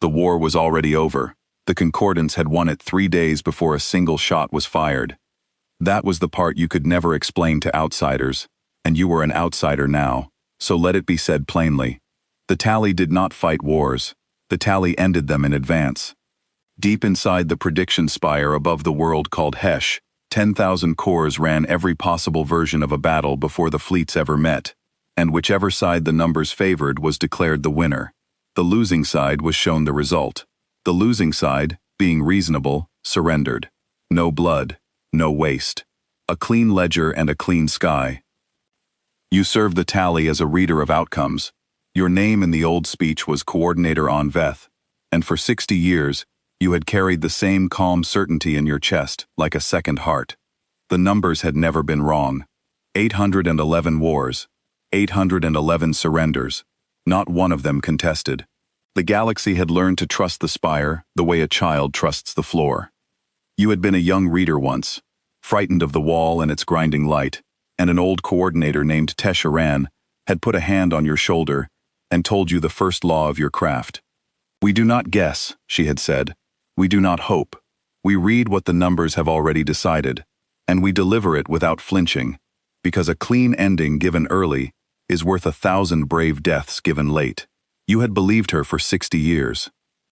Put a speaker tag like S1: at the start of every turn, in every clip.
S1: The war was already over. The Concordance had won it 3 days before a single shot was fired. That was the part you could never explain to outsiders, and you were an outsider now, so let it be said plainly. The tally did not fight wars. The tally ended them in advance. Deep inside the prediction spire above the world called Hesh, 10,000 corps ran every possible version of a battle before the fleets ever met, and whichever side the numbers favored was declared the winner. The losing side was shown the result. The losing side, being reasonable, surrendered. No blood, no waste. A clean ledger and a clean sky. You served the tally as a reader of outcomes. Your name in the old speech was Coordinator on Veth, and for 60 years, you had carried the same calm certainty in your chest, like a second heart. The numbers had never been wrong. 811 wars, 811 surrenders, not one of them contested. The galaxy had learned to trust the spire the way a child trusts the floor. You had been a young reader once, frightened of the wall and its grinding light, and an old coordinator named Tesharan had put a hand on your shoulder and told you the first law of your craft. "We do not guess," she had said. "We do not hope. We read what the numbers have already decided, and we deliver it without flinching, because a clean ending given early is worth 1,000 brave deaths given late." You had believed her for 60 years.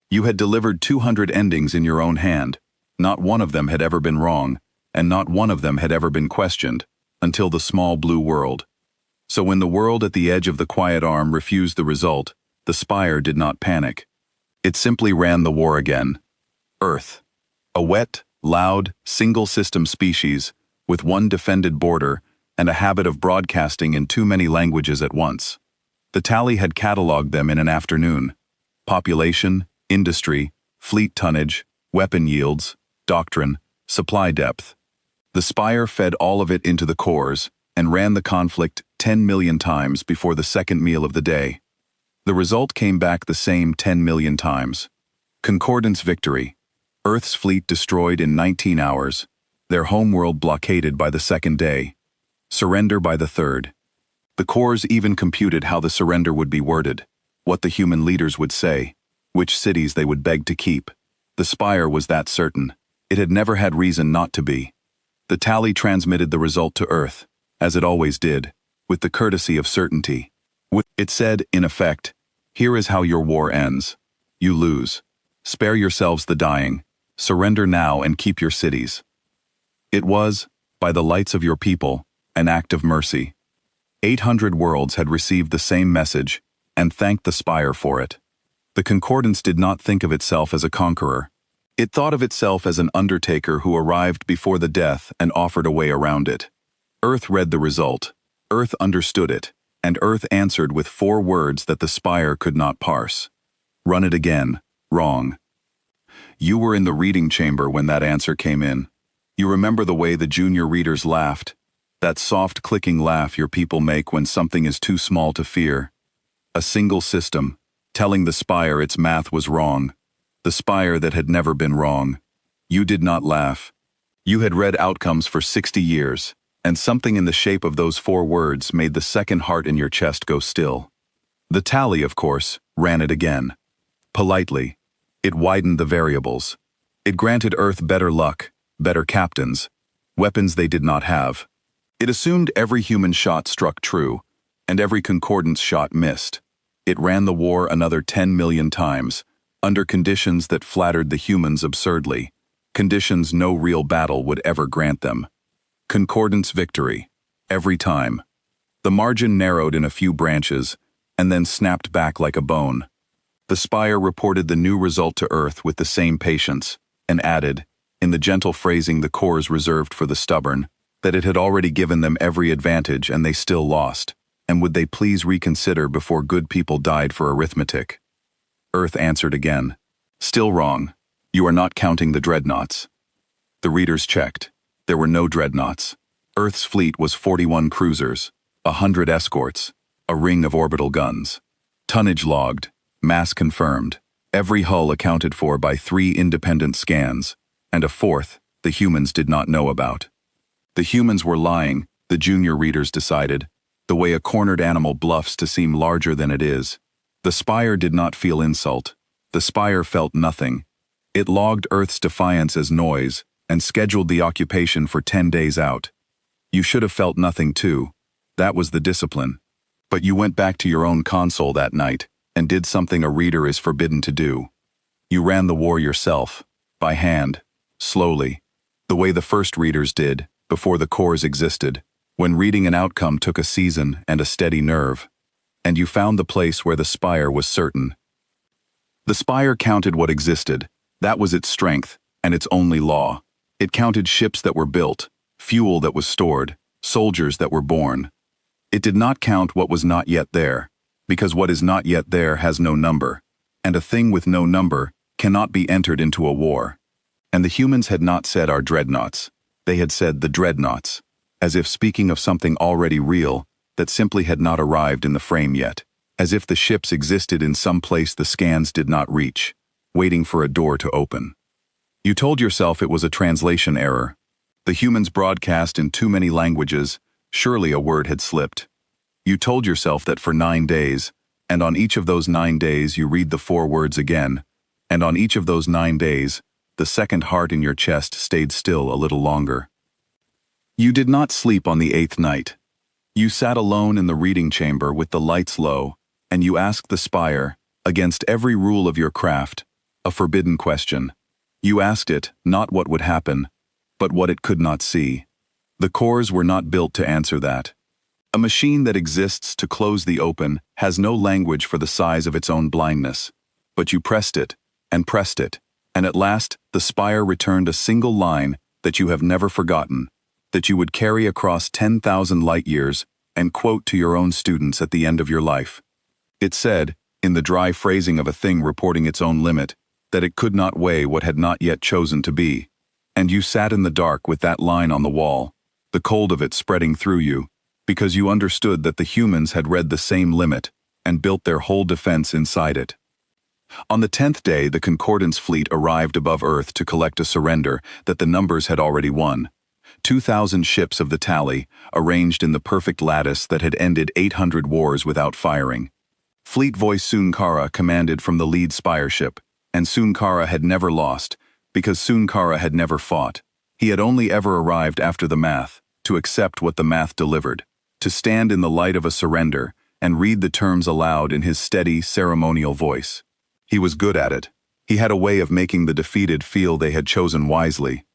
S1: You had delivered 200 endings in your own hand. Not one of them had ever been wrong, and not one of them had ever been questioned, until the small blue world. So when the world at the edge of the quiet arm refused the result, the spire did not panic. It simply ran the war again. Earth. A wet, loud, single-system species, with one defended border and a habit of broadcasting in too many languages at once. The tally had catalogued them in an afternoon. Population, industry, fleet tonnage, weapon yields, doctrine, supply depth. The spire fed all of it into the cores and ran the conflict 10 million times before the second meal of the day. The result came back the same 10 million times. Concordance victory. Earth's fleet destroyed in 19 hours. Their homeworld blockaded by the second day. Surrender by the third. The cores even computed how the surrender would be worded, what the human leaders would say, which cities they would beg to keep. The spire was that certain. It had never had reason not to be. The tally transmitted the result to Earth, as it always did, with the courtesy of certainty. It said, in effect, "Here is how your war ends. You lose. Spare yourselves the dying. Surrender now and keep your cities." It was, by the lights of your people, an act of mercy. 800 worlds had received the same message and thanked the spire for it. The Concordance did not think of itself as a conqueror. It thought of itself as an undertaker who arrived before the death and offered a way around it. Earth read the result. Earth understood it, and Earth answered with 4 words that the spire could not parse. Run it again. Wrong. You were in the reading chamber when that answer came in. You remember the way the junior readers laughed. That soft clicking laugh your people make when something is too small to fear. A single system, telling the spire its math was wrong. The spire that had never been wrong. You did not laugh. You had read outcomes for 60 years, and something in the shape of those 4 words made the second heart in your chest go still. The tally, of course, ran it again. Politely. It widened the variables. It granted Earth better luck, better captains, weapons they did not have. It assumed every human shot struck true, and every Concordance shot missed. It ran the war another 10 million times, under conditions that flattered the humans absurdly, conditions no real battle would ever grant them. Concordance victory. Every time. The margin narrowed in a few branches, and then snapped back like a bone. The spire reported the new result to Earth with the same patience, and added, in the gentle phrasing the cores reserved for the stubborn, that it had already given them every advantage and they still lost, and would they please reconsider before good people died for arithmetic. Earth answered again. Still wrong. You are not counting the Dreadnoughts. The readers checked. There were no Dreadnoughts. Earth's fleet was 41 cruisers, 100 escorts, a ring of orbital guns. Tonnage logged, mass confirmed, every hull accounted for by 3 independent scans, and a 4th the humans did not know about. The humans were lying, the junior readers decided, the way a cornered animal bluffs to seem larger than it is. The spire did not feel insult. The spire felt nothing. It logged Earth's defiance as noise and scheduled the occupation for 10 days out. You should have felt nothing too. That was the discipline. But you went back to your own console that night and did something a reader is forbidden to do. You ran the war yourself, by hand, slowly, the way the first readers did, before the cores existed, when reading an outcome took a season and a steady nerve. And you found the place where the spire was certain. The spire counted what existed. That was its strength, and its only law. It counted ships that were built, fuel that was stored, soldiers that were born. It did not count what was not yet there, because what is not yet there has no number, and a thing with no number cannot be entered into a war. And the humans had not said our dreadnoughts. They had said the dreadnoughts, as if speaking of something already real that simply had not arrived in the frame yet, as if the ships existed in some place the scans did not reach, waiting for a door to open. You told yourself it was a translation error. The humans broadcast in too many languages, surely a word had slipped. You told yourself that for 9 days, and on each of those 9 days you read the 4 words again, and on each of those 9 days, the second heart in your chest stayed still a little longer. You did not sleep on the 8th night. You sat alone in the reading chamber with the lights low, and you asked the spire, against every rule of your craft, a forbidden question. You asked it not what would happen, but what it could not see. The cores were not built to answer that. A machine that exists to close the open has no language for the size of its own blindness. But you pressed it, and at last the spire returned a single line that you have never forgotten, that you would carry across 10,000 light-years and quote to your own students at the end of your life. It said, in the dry phrasing of a thing reporting its own limit, that it could not weigh what had not yet chosen to be. And you sat in the dark with that line on the wall, the cold of it spreading through you, because you understood that the humans had read the same limit and built their whole defense inside it. On the 10th day, the Concordance fleet arrived above Earth to collect a surrender that the numbers had already won. 2,000 ships of the tally, arranged in the perfect lattice that had ended 800 wars without firing. Fleet Voice Sunkara commanded from the lead spire ship, and Sunkara had never lost, because Sunkara had never fought. He had only ever arrived after the math, to accept what the math delivered, to stand in the light of a surrender and read the terms aloud in his steady, ceremonial voice. He was good at it. He had a way of making the defeated feel they had chosen wisely.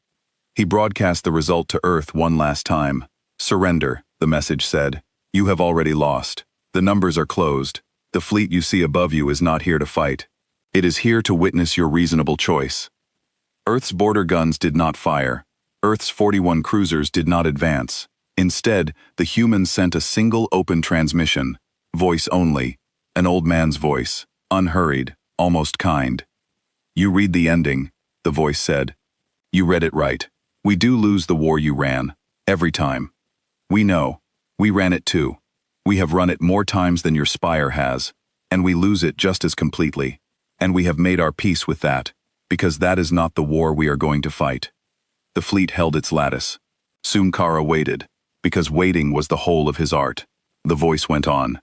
S1: He broadcast the result to Earth one last time. Surrender, the message said. You have already lost. The numbers are closed. The fleet you see above you is not here to fight. It is here to witness your reasonable choice. Earth's border guns did not fire. Earth's 41 cruisers did not advance. Instead, the humans sent a single open transmission, voice only, an old man's voice, unhurried, almost kind. You read the ending, the voice said. You read it right. We do lose the war you ran, every time. We know. We ran it too. We have run it more times than your spire has, and we lose it just as completely. And we have made our peace with that, because that is not the war we are going to fight. The fleet held its lattice. Sunkara waited, because waiting was the whole of his art. The voice went on.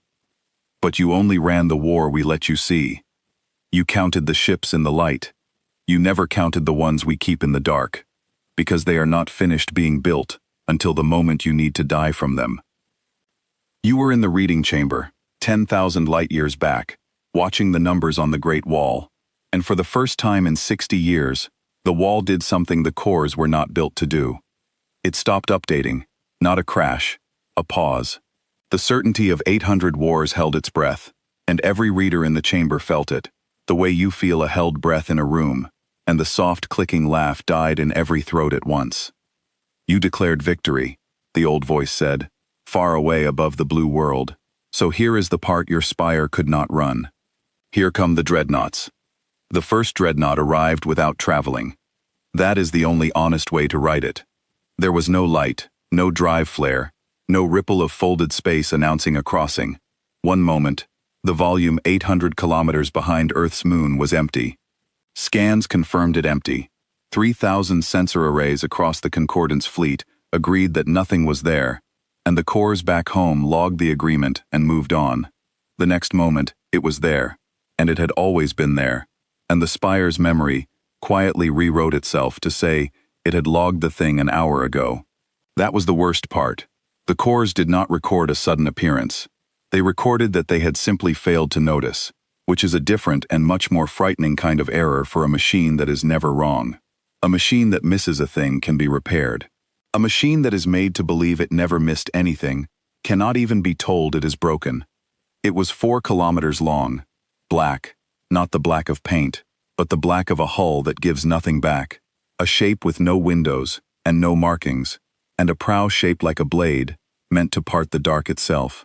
S1: But you only ran the war we let you see. You counted the ships in the light. You never counted the ones we keep in the dark, because they are not finished being built until the moment you need to die from them. You were in the reading chamber, 10,000 light-years back, watching the numbers on the Great Wall, and for the first time in 60 years, the wall did something the cores were not built to do. It stopped updating, not a crash, a pause. The certainty of 800 wars held its breath, and every reader in the chamber felt it, the way you feel a held breath in a room, and the soft clicking laugh died in every throat at once. You declared victory, the old voice said, far away above the blue world. So here is the part your spire could not run. Here come the dreadnoughts. The first dreadnought arrived without traveling. That is the only honest way to write it. There was no light, no drive flare, no ripple of folded space announcing a crossing. One moment, the volume 800 kilometers behind Earth's moon was empty. Scans confirmed it empty. 3,000 sensor arrays across the Concordance fleet agreed that nothing was there, and the cores back home logged the agreement and moved on. The next moment, it was there, and it had always been there. and the spire's memory quietly rewrote itself to say it had logged the thing an hour ago. That was the worst part. The cores did not record a sudden appearance. They recorded that they had simply failed to notice, which is a different and much more frightening kind of error for a machine that is never wrong. A machine that misses a thing can be repaired. A machine that is made to believe it never missed anything cannot even be told it is broken. It was 4 kilometers long, black, not the black of paint, but the black of a hull that gives nothing back, a shape with no windows and no markings, and a prow shaped like a blade, meant to part the dark itself.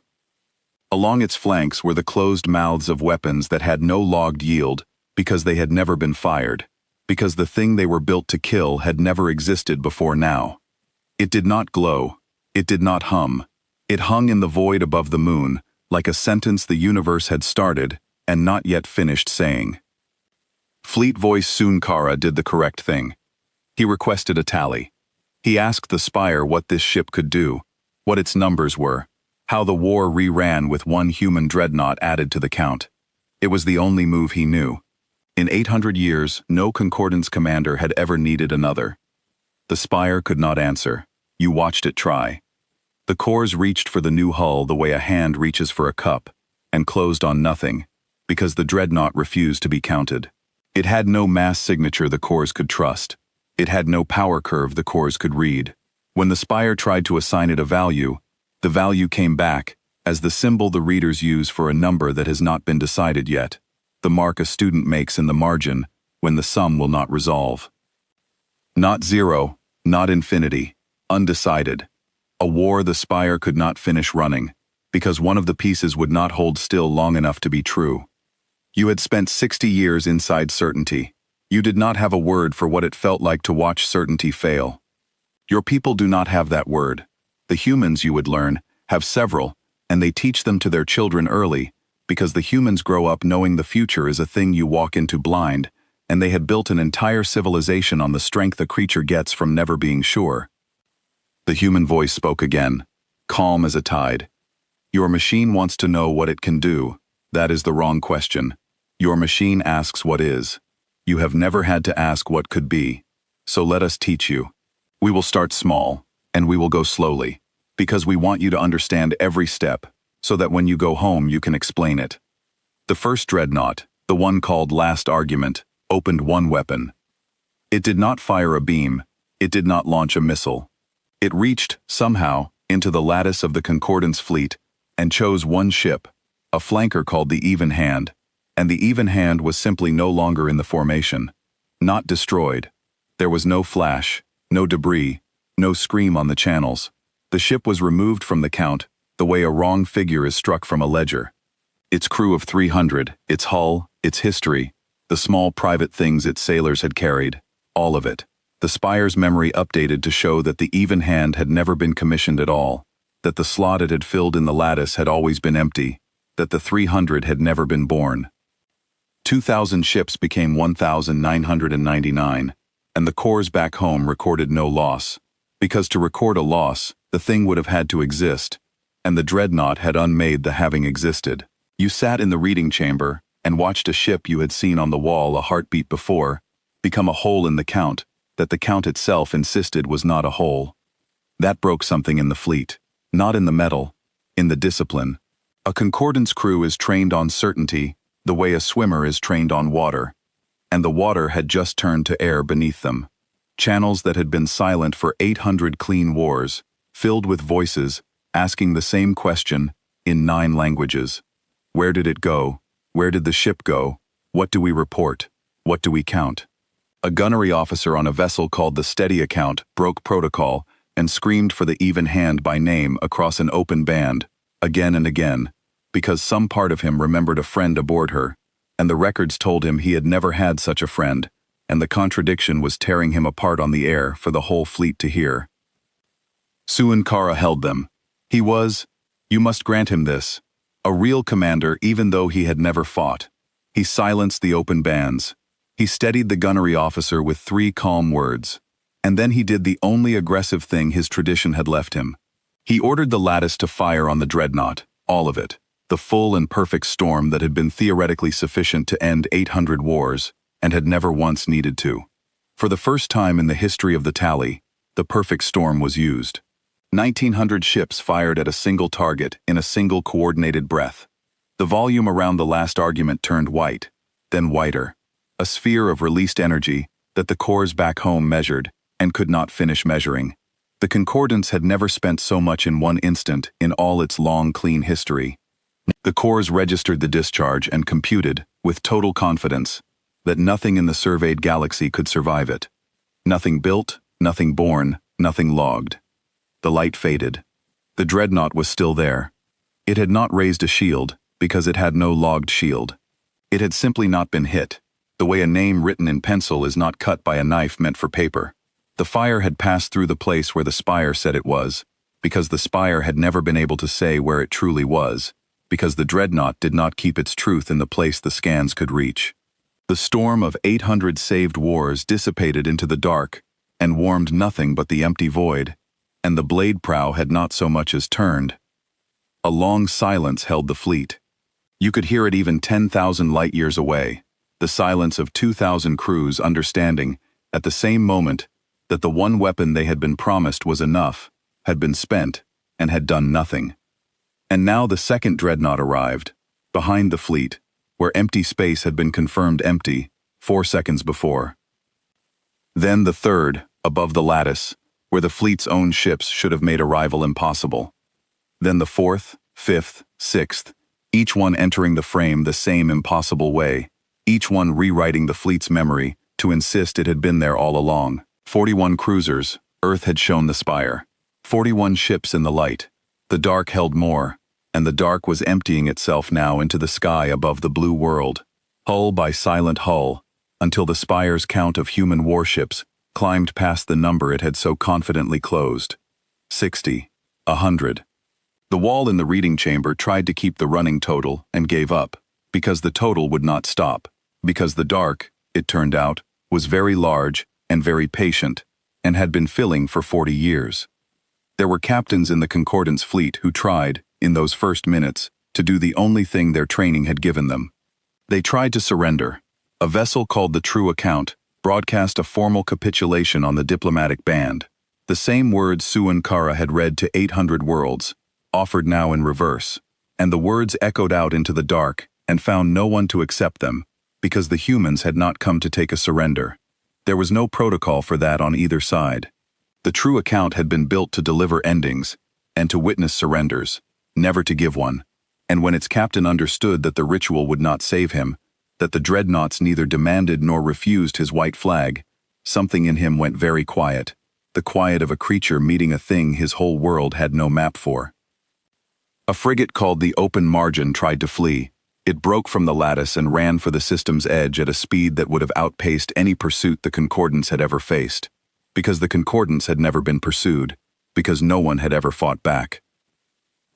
S1: Along its flanks were the closed mouths of weapons that had no logged yield because they had never been fired, because the thing they were built to kill had never existed before now. It did not glow. It did not hum. It hung in the void above the moon, like a sentence the universe had started and not yet finished saying. Fleet Voice Sunkara did the correct thing. He requested a tally. He asked the spire what this ship could do, what its numbers were, how the war re-ran with 1 human dreadnought added to the count. It was the only move he knew. In 800 years, no Concordance commander had ever needed another. The spire could not answer. You watched it try. The cores reached for the new hull the way a hand reaches for a cup, and closed on nothing, because the dreadnought refused to be counted. It had no mass signature the cores could trust. It had no power curve the cores could read. When the spire tried to assign it a value, the value came back as the symbol the readers use for a number that has not been decided yet, the mark a student makes in the margin when the sum will not resolve. Not 0, not infinity, undecided. A war the spire could not finish running, because one of the pieces would not hold still long enough to be true. You had spent 60 years inside certainty. You did not have a word for what it felt like to watch certainty fail. Your people do not have that word. The humans, you would learn, have several, and they teach them to their children early, because the humans grow up knowing the future is a thing you walk into blind, and they had built an entire civilization on the strength a creature gets from never being sure. The human voice spoke again, calm as a tide. Your machine wants to know what it can do. That is the wrong question. Your machine asks what is. You have never had to ask what could be. So let us teach you. We will start small, and we will go slowly, because we want you to understand every step, so that when you go home you can explain it. The first dreadnought, the one called Last Argument, opened 1 weapon. It did not fire a beam. It did not launch a missile. It reached, somehow, into the lattice of the Concordance fleet and chose 1 ship, a flanker called the Even Hand, and the Even Hand was simply no longer in the formation. Not destroyed. There was no flash, no debris, no scream on the channels. The ship was removed from the count, the way a wrong figure is struck from a ledger. Its crew of 300, its hull, its history, the small private things its sailors had carried, all of it. The spire's memory updated to show that the Even Hand had never been commissioned at all, that the slot it had filled in the lattice had always been empty, that the 300 had never been born. 2,000 ships became 1,999, and the cores back home recorded no loss, because to record a loss, the thing would have had to exist, and the dreadnought had unmade the having existed. You sat in the reading chamber and watched a ship you had seen on the wall a heartbeat before become a hole in the count that the count itself insisted was not a hole. That broke something in the fleet, not in the metal, in the discipline. A Concordance crew is trained on certainty the way a swimmer is trained on water, and the water had just turned to air beneath them. Channels that had been silent for 800 clean wars, filled with voices, asking the same question, in 9 languages. Where did it go? Where did the ship go? What do we report? What do we count? A gunnery officer on a vessel called the Steady Account broke protocol and screamed for the Even Hand by name across an open band, again and again, because some part of him remembered a friend aboard her, and the records told him he had never had such a friend, and the contradiction was tearing him apart on the air for the whole fleet to hear. Sunkara held them. He was, you must grant him this, a real commander even though he had never fought. He silenced the open bands. He steadied the gunnery officer with 3 calm words, and then he did the only aggressive thing his tradition had left him. He ordered the lattice to fire on the dreadnought, all of it, the full and perfect storm that had been theoretically sufficient to end 800 wars, and had never once needed to. For the first time in the history of the tally, the perfect storm was used. 1,900 ships fired at a single target in a single coordinated breath. The volume around the last argument turned white, then whiter, a sphere of released energy that the cores back home measured and could not finish measuring. The Concordance had never spent so much in one instant in all its long, clean history. The cores registered the discharge and computed, with total confidence, that nothing in the surveyed galaxy could survive it. Nothing built, nothing born, nothing logged. The light faded. The Dreadnought was still there. It had not raised a shield, because it had no logged shield. It had simply not been hit, the way a name written in pencil is not cut by a knife meant for paper. The fire had passed through the place where the spire said it was, because the spire had never been able to say where it truly was, because the Dreadnought did not keep its truth in the place the scans could reach. The storm of 800 saved wars dissipated into the dark, and warmed nothing but the empty void, and the blade prow had not so much as turned. A long silence held the fleet. You could hear it even 10,000 light-years away, the silence of 2,000 crews understanding, at the same moment, that the one weapon they had been promised was enough, had been spent, and had done nothing. And now the second Dreadnought arrived, behind the fleet, where empty space had been confirmed empty 4 seconds before. Then the third, above the lattice, where the fleet's own ships should have made arrival impossible. Then the fourth, fifth, sixth, each one entering the frame the same impossible way, each one rewriting the fleet's memory to insist it had been there all along. 41 cruisers, Earth had shown the spire. 41 ships in the light. The dark held more, and the dark was emptying itself now into the sky above the blue world, hull by silent hull, until the spire's count of human warships climbed past the number it had so confidently closed. 60, 100. The wall in the reading chamber tried to keep the running total and gave up, because the total would not stop, because the dark, it turned out, was very large and very patient, and had been filling for 40 years. There were captains in the Concordance fleet who tried, in those first minutes, to do the only thing their training had given them. They tried to surrender. A vessel called the True Account broadcast a formal capitulation on the diplomatic band. The same words Suan Kara had read to 800 worlds, offered now in reverse, and the words echoed out into the dark and found no one to accept them, because the humans had not come to take a surrender. There was no protocol for that on either side. The True Account had been built to deliver endings, and to witness surrenders, never to give one, and when its captain understood that the ritual would not save him, that the Dreadnoughts neither demanded nor refused his white flag, something in him went very quiet, the quiet of a creature meeting a thing his whole world had no map for. A frigate called the Open Margin tried to flee. It broke from the lattice and ran for the system's edge at a speed that would have outpaced any pursuit the Concordance had ever faced, because the Concordance had never been pursued, because no one had ever fought back.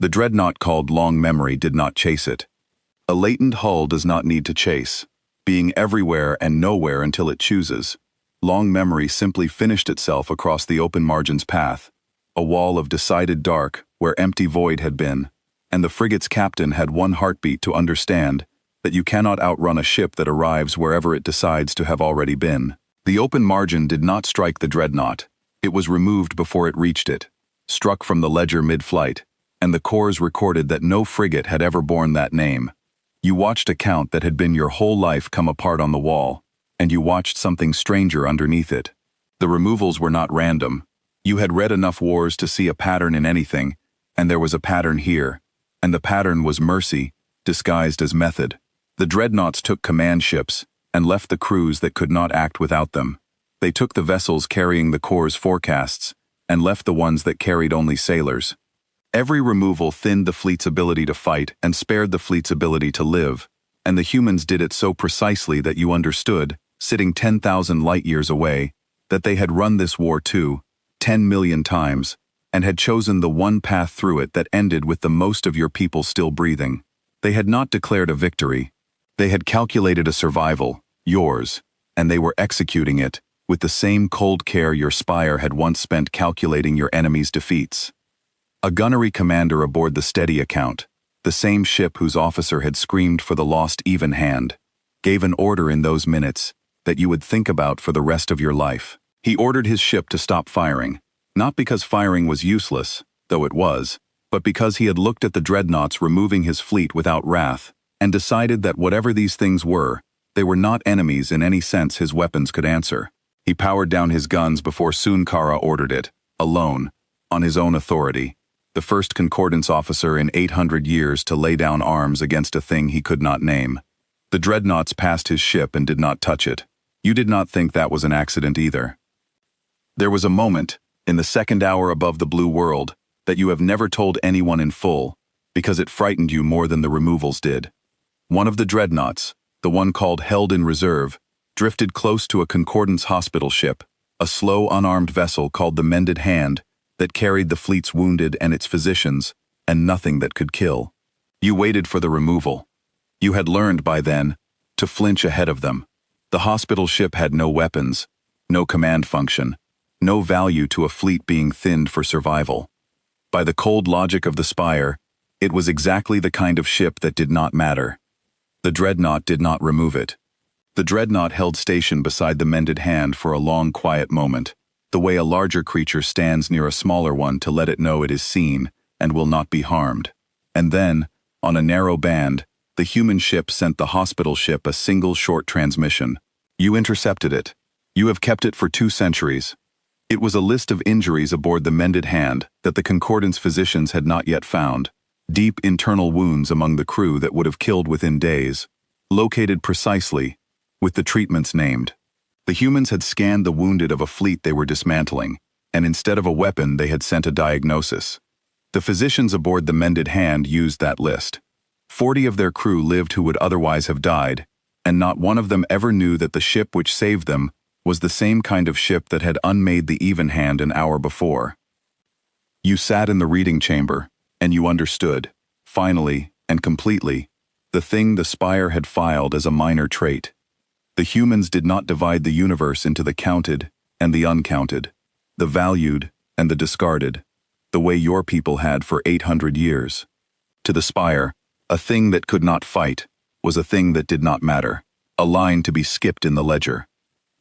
S1: The Dreadnought called Long Memory did not chase it. A latent hull does not need to chase, being everywhere and nowhere until it chooses. Long Memory simply finished itself across the Open Margin's path, a wall of decided dark where empty void had been, and the frigate's captain had one heartbeat to understand that you cannot outrun a ship that arrives wherever it decides to have already been. The Open Margin did not strike the Dreadnought. It was removed before it reached it, struck from the ledger mid-flight, and the cores recorded that no frigate had ever borne that name. You watched a count that had been your whole life come apart on the wall, and you watched something stranger underneath it. The removals were not random. You had read enough wars to see a pattern in anything, and there was a pattern here, and the pattern was mercy, disguised as method. The Dreadnoughts took command ships, and left the crews that could not act without them. They took the vessels carrying the Corps' forecasts, and left the ones that carried only sailors. Every removal thinned the fleet's ability to fight and spared the fleet's ability to live, and the humans did it so precisely that you understood, sitting 10,000 light-years away, that they had run this war too, 10 million times, and had chosen the one path through it that ended with the most of your people still breathing. They had not declared a victory. They had calculated a survival, yours, and they were executing it, with the same cold care your spire had once spent calculating your enemy's defeats. A gunnery commander aboard the Steady Account, the same ship whose officer had screamed for the lost even hand, gave an order in those minutes that you would think about for the rest of your life. He ordered his ship to stop firing, not because firing was useless, though it was, but because he had looked at the Dreadnoughts removing his fleet without wrath, and decided that whatever these things were, they were not enemies in any sense his weapons could answer. He powered down his guns before Sunkara ordered it, alone, on his own authority, the first concordance officer in 800 years to lay down arms against a thing he could not name. The Dreadnoughts passed his ship and did not touch it. You did not think that was an accident either. There was a moment, in the second hour above the blue world, that you have never told anyone in full, because it frightened you more than the removals did. One of the Dreadnoughts, the one called Held in Reserve, drifted close to a concordance hospital ship, a slow unarmed vessel called the Mended Hand, that carried the fleet's wounded and its physicians, and nothing that could kill. You waited for the removal. You had learned by then to flinch ahead of them. The hospital ship had no weapons, no command function, no value to a fleet being thinned for survival. By the cold logic of the Spire, it was exactly the kind of ship that did not matter. The Dreadnought did not remove it. The Dreadnought held station beside the Mended Hand for a long quiet moment, the way a larger creature stands near a smaller one to let it know it is seen and will not be harmed. And then, on a narrow band, the human ship sent the hospital ship a single short transmission. You intercepted it. You have kept it for 2 centuries. It was a list of injuries aboard the Mended Hand that the concordance physicians had not yet found, deep internal wounds among the crew that would have killed within days, located precisely, with the treatments named. The humans had scanned the wounded of a fleet they were dismantling, and instead of a weapon they had sent a diagnosis. The physicians aboard the Mended Hand used that list. 40 of their crew lived who would otherwise have died, and not one of them ever knew that the ship which saved them was the same kind of ship that had unmade the Even Hand an hour before. You sat in the reading chamber, and you understood, finally and completely, the thing the Spire had filed as a minor trait. The humans did not divide the universe into the counted and the uncounted, the valued and the discarded, the way your people had for 800 years. To the Spire, a thing that could not fight was a thing that did not matter, a line to be skipped in the ledger.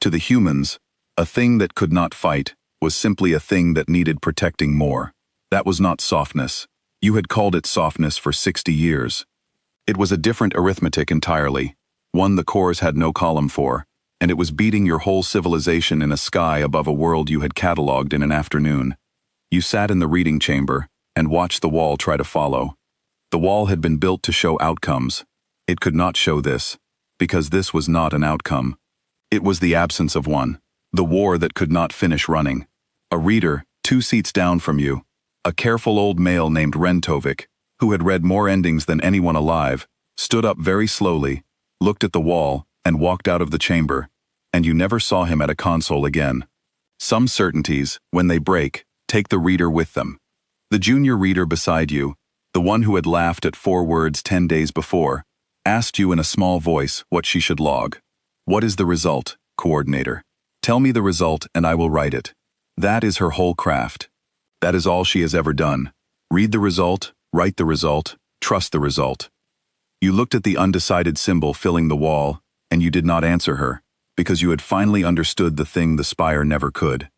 S1: To the humans, a thing that could not fight was simply a thing that needed protecting more. That was not softness. You had called it softness for 60 years. It was a different arithmetic entirely, one the cores had no column for, and it was beating your whole civilization in a sky above a world you had catalogued in an afternoon. You sat in the reading chamber and watched the wall try to follow. The wall had been built to show outcomes. It could not show this, because this was not an outcome. It was the absence of one, the war that could not finish running. A reader, 2 seats down from you, a careful old male named Rentovik, who had read more endings than anyone alive, stood up very slowly, looked at the wall, and walked out of the chamber, and you never saw him at a console again. Some certainties, when they break, take the reader with them. The junior reader beside you, the one who had laughed at 4 words 10 days before, asked you in a small voice what she should log. What is the result, coordinator? Tell me the result and I will write it. That is her whole craft. That is all she has ever done. Read the result, write the result, trust the result. You looked at the undecided symbol filling the wall, and you did not answer her, because you had finally understood the thing the Spire never could.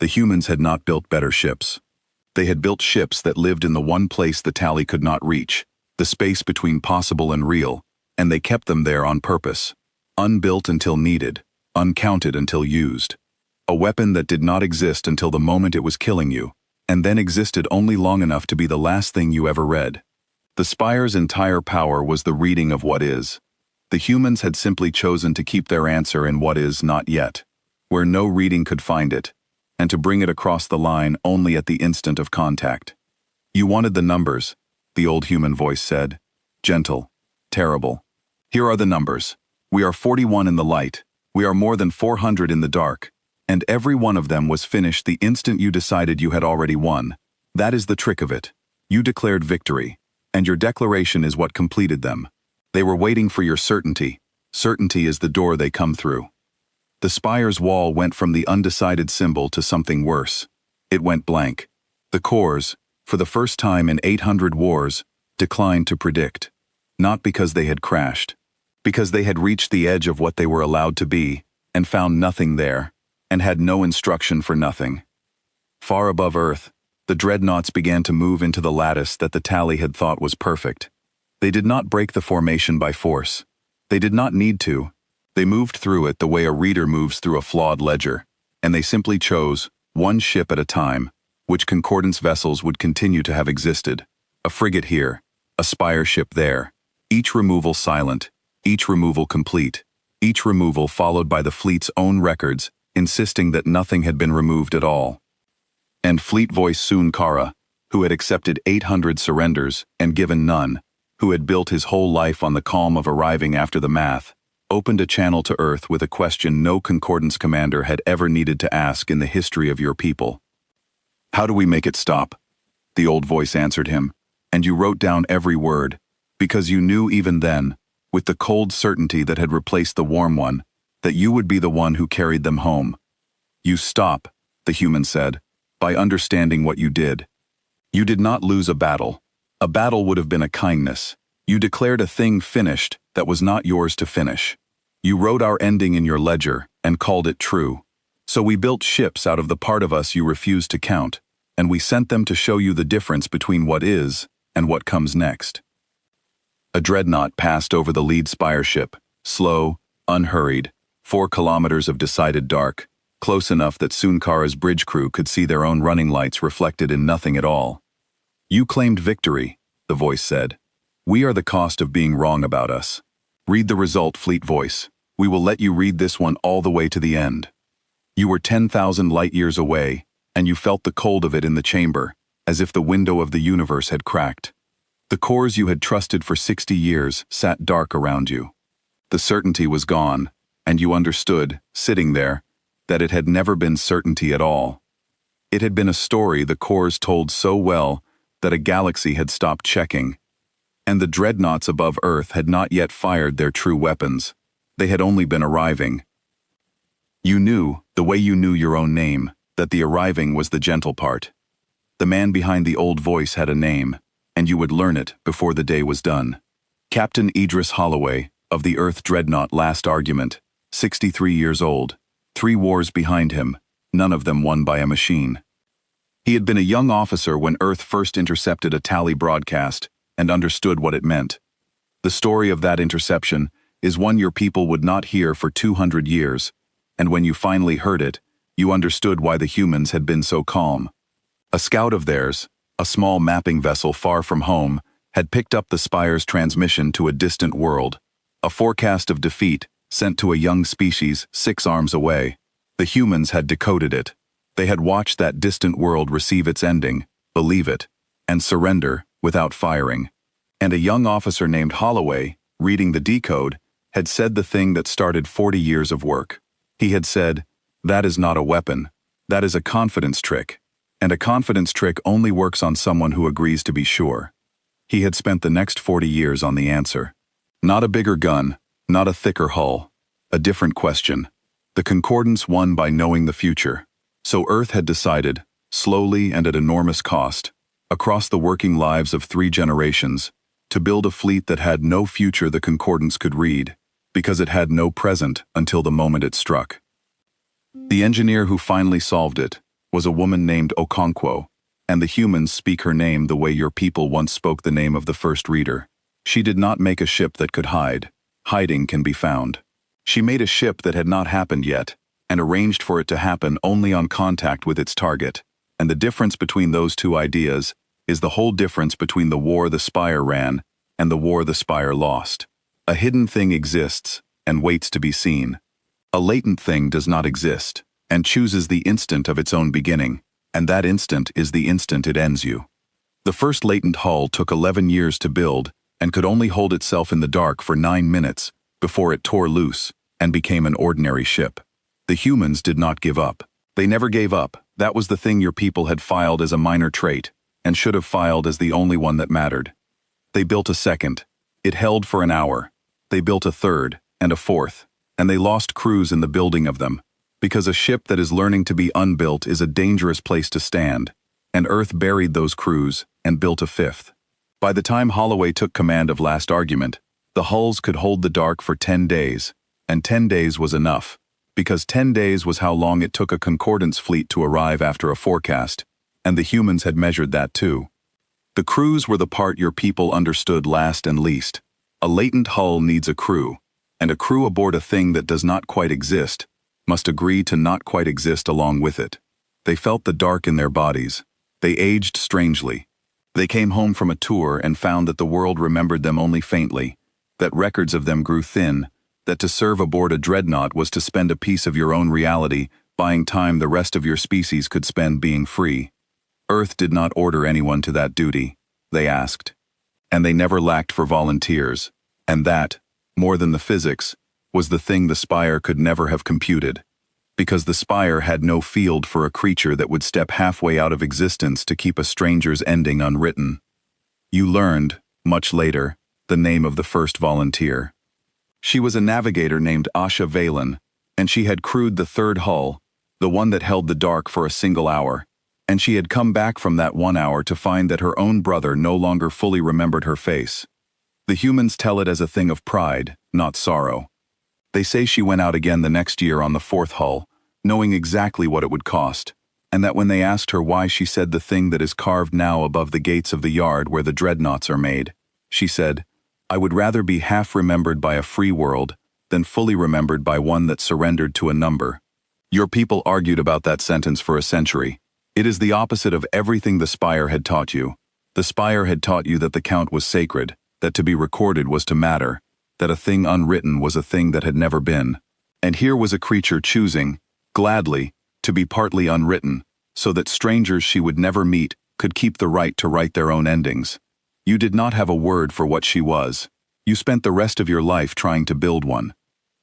S1: The humans had not built better ships. They had built ships that lived in the one place the tally could not reach, the space between possible and real, and they kept them there on purpose. Unbuilt until needed, uncounted until used. A weapon that did not exist until the moment it was killing you, and then existed only long enough to be the last thing you ever read. The Spire's entire power was the reading of what is. The humans had simply chosen to keep their answer in what is not yet, where no reading could find it, and to bring it across the line only at the instant of contact. You wanted the numbers, the old human voice said. Gentle, terrible. Here are the numbers. We are 41 in the light, we are more than 400 in the dark, and every one of them was finished the instant you decided you had already won. That is the trick of it. You declared victory, and your declaration is what completed them. They were waiting for your certainty. Certainty is the door they come through. The Spire's wall went from the undecided symbol to something worse. It went blank. The cores, for the first time in 800 wars, declined to predict. Not because they had crashed. Because they had reached the edge of what they were allowed to be, and found nothing there, and had no instruction for nothing. Far above Earth, the Dreadnoughts began to move into the lattice that the tally had thought was perfect. They did not break the formation by force. They did not need to. They moved through it the way a reader moves through a flawed ledger, and they simply chose, one ship at a time, which concordance vessels would continue to have existed. A frigate here, a spire ship there, each removal silent, each removal complete, each removal followed by the fleet's own records, insisting that nothing had been removed at all. And Fleet Voice Soon Kara, who had accepted 800 surrenders and given none, who had built his whole life on the calm of arriving after the math, opened a channel to Earth with a question no concordance commander had ever needed to ask in the history of your people. How do we make it stop? The old voice answered him, and you wrote down every word, because you knew even then, with the cold certainty that had replaced the warm one, that you would be the one who carried them home. You stop, the human said, by understanding what you did. You did not lose a battle. A battle would have been a kindness. You declared a thing finished that was not yours to finish. You wrote our ending in your ledger and called it true. So we built ships out of the part of us you refused to count, and we sent them to show you the difference between what is and what comes next. A dreadnought passed over the lead spire ship, slow, unhurried, 4 kilometers of decided dark, close enough that Sunkara's bridge crew could see their own running lights reflected in nothing at all. You claimed victory, the voice said. We are the cost of being wrong about us. Read the result, Fleet Voice. We will let you read this one all the way to the end. You were 10,000 light years away, and you felt the cold of it in the chamber, as if the window of the universe had cracked. The cores you had trusted for 60 years sat dark around you. The certainty was gone, and you understood, sitting there, that it had never been certainty at all. It had been a story the cores told so well that a galaxy had stopped checking, and the dreadnoughts above Earth had not yet fired their true weapons. They had only been arriving. You knew, the way you knew your own name, that the arriving was the gentle part. The man behind the old voice had a name, and you would learn it before the day was done. Captain Idris Holloway, of the Earth Dreadnought Last Argument, 63 years old, 3 wars behind him, none of them won by a machine. He had been a young officer when Earth first intercepted a tally broadcast and understood what it meant. The story of that interception is one your people would not hear for 200 years, and when you finally heard it, you understood why the humans had been so calm. A scout of theirs, a small mapping vessel far from home, had picked up the Spire's transmission to a distant world, a forecast of defeat sent to a young species 6 arms away. The humans had decoded it. They had watched that distant world receive its ending, believe it, and surrender without firing. And a young officer named Holloway, reading the decode, had said the thing that started 40 years of work. He had said, "That is not a weapon. That is a confidence trick. And a confidence trick only works on someone who agrees to be sure." He had spent the next 40 years on the answer. Not a bigger gun, not a thicker hull. A different question. The concordance won by knowing the future. So Earth had decided, slowly and at enormous cost, across the working lives of 3 generations, to build a fleet that had no future the concordance could read, because it had no present until the moment it struck. The engineer who finally solved it was a woman named Okonkwo, and the humans speak her name the way your people once spoke the name of the first reader. She did not make a ship that could hide. Hiding can be found. She made a ship that had not happened yet, and arranged for it to happen only on contact with its target. And the difference between those 2 ideas is the whole difference between the war the Spire ran and the war the Spire lost. A hidden thing exists and waits to be seen. A latent thing does not exist and chooses the instant of its own beginning, and that instant is the instant it ends you. The first latent hull took 11 years to build and could only hold itself in the dark for 9 minutes before it tore loose and became an ordinary ship. The humans did not give up. They never gave up. That was the thing your people had filed as a minor trait, and should have filed as the only one that mattered. They built a second. It held for an hour. They built a third, and a fourth, and they lost crews in the building of them, because a ship that is learning to be unbuilt is a dangerous place to stand, and Earth buried those crews and built a fifth. By the time Holloway took command of Last Argument, the hulls could hold the dark for 10 days, and 10 days was enough, because 10 days was how long it took a concordance fleet to arrive after a forecast, and the humans had measured that too. The crews were the part your people understood last and least. A latent hull needs a crew, and a crew aboard a thing that does not quite exist must agree to not quite exist along with it. They felt the dark in their bodies. They aged strangely. They came home from a tour and found that the world remembered them only faintly, that records of them grew thin, that to serve aboard a dreadnought was to spend a piece of your own reality, buying time the rest of your species could spend being free. Earth did not order anyone to that duty, they asked. And they never lacked for volunteers, and that, more than the physics, was the thing the Spire could never have computed, because the Spire had no field for a creature that would step halfway out of existence to keep a stranger's ending unwritten. You learned, much later, the name of the first volunteer. She was a navigator named Asha Valen, and she had crewed the third hull, the one that held the dark for a single hour, and she had come back from that 1 hour to find that her own brother no longer fully remembered her face. The humans tell it as a thing of pride, not sorrow. They say she went out again the next year on the fourth hull, knowing exactly what it would cost, and that when they asked her why she said the thing that is carved now above the gates of the yard where the dreadnoughts are made, she said, "I would rather be half remembered by a free world than fully remembered by one that surrendered to a number." Your people argued about that sentence for a century. It is the opposite of everything the Spire had taught you. The Spire had taught you that the count was sacred, that to be recorded was to matter, that a thing unwritten was a thing that had never been. And here was a creature choosing, gladly, to be partly unwritten, so that strangers she would never meet could keep the right to write their own endings. You did not have a word for what she was. You spent the rest of your life trying to build one.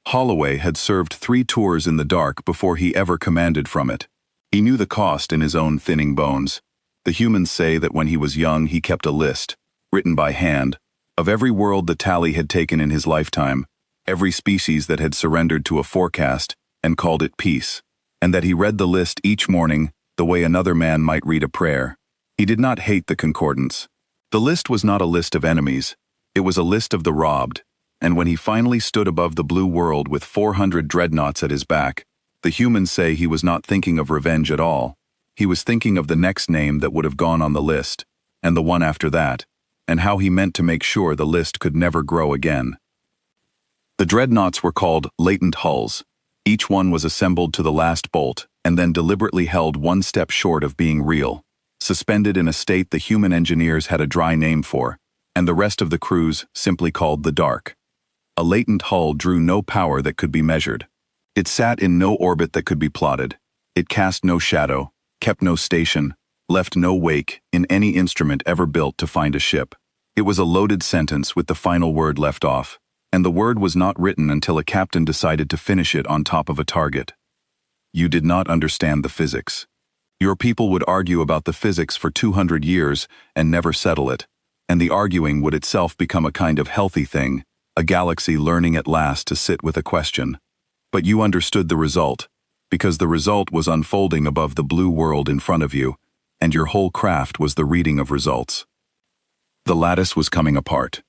S1: Holloway had served 3 tours in the dark before he ever commanded from it. He knew the cost in his own thinning bones. The humans say that when he was young he kept a list, written by hand, of every world the tally had taken in his lifetime, every species that had surrendered to a forecast, and called it peace, and that he read the list each morning the way another man might read a prayer. He did not hate the concordance. The list was not a list of enemies, it was a list of the robbed, and when he finally stood above the blue world with 400 dreadnoughts at his back, the humans say he was not thinking of revenge at all. He was thinking of the next name that would have gone on the list, and the one after that, and how he meant to make sure the list could never grow again. The dreadnoughts were called latent hulls. Each one was assembled to the last bolt, and then deliberately held one step short of being real, suspended in a state the human engineers had a dry name for, and the rest of the crews simply called the dark. A latent hull drew no power that could be measured. It sat in no orbit that could be plotted. It cast no shadow, kept no station, left no wake in any instrument ever built to find a ship. It was a loaded sentence with the final word left off, and the word was not written until a captain decided to finish it on top of a target. You did not understand the physics. Your people would argue about the physics for 200 years and never settle it, and the arguing would itself become a kind of healthy thing, a galaxy learning at last to sit with a question. But you understood the result, because the result was unfolding above the blue world in front of you, and your whole craft was the reading of results. The lattice was coming apart.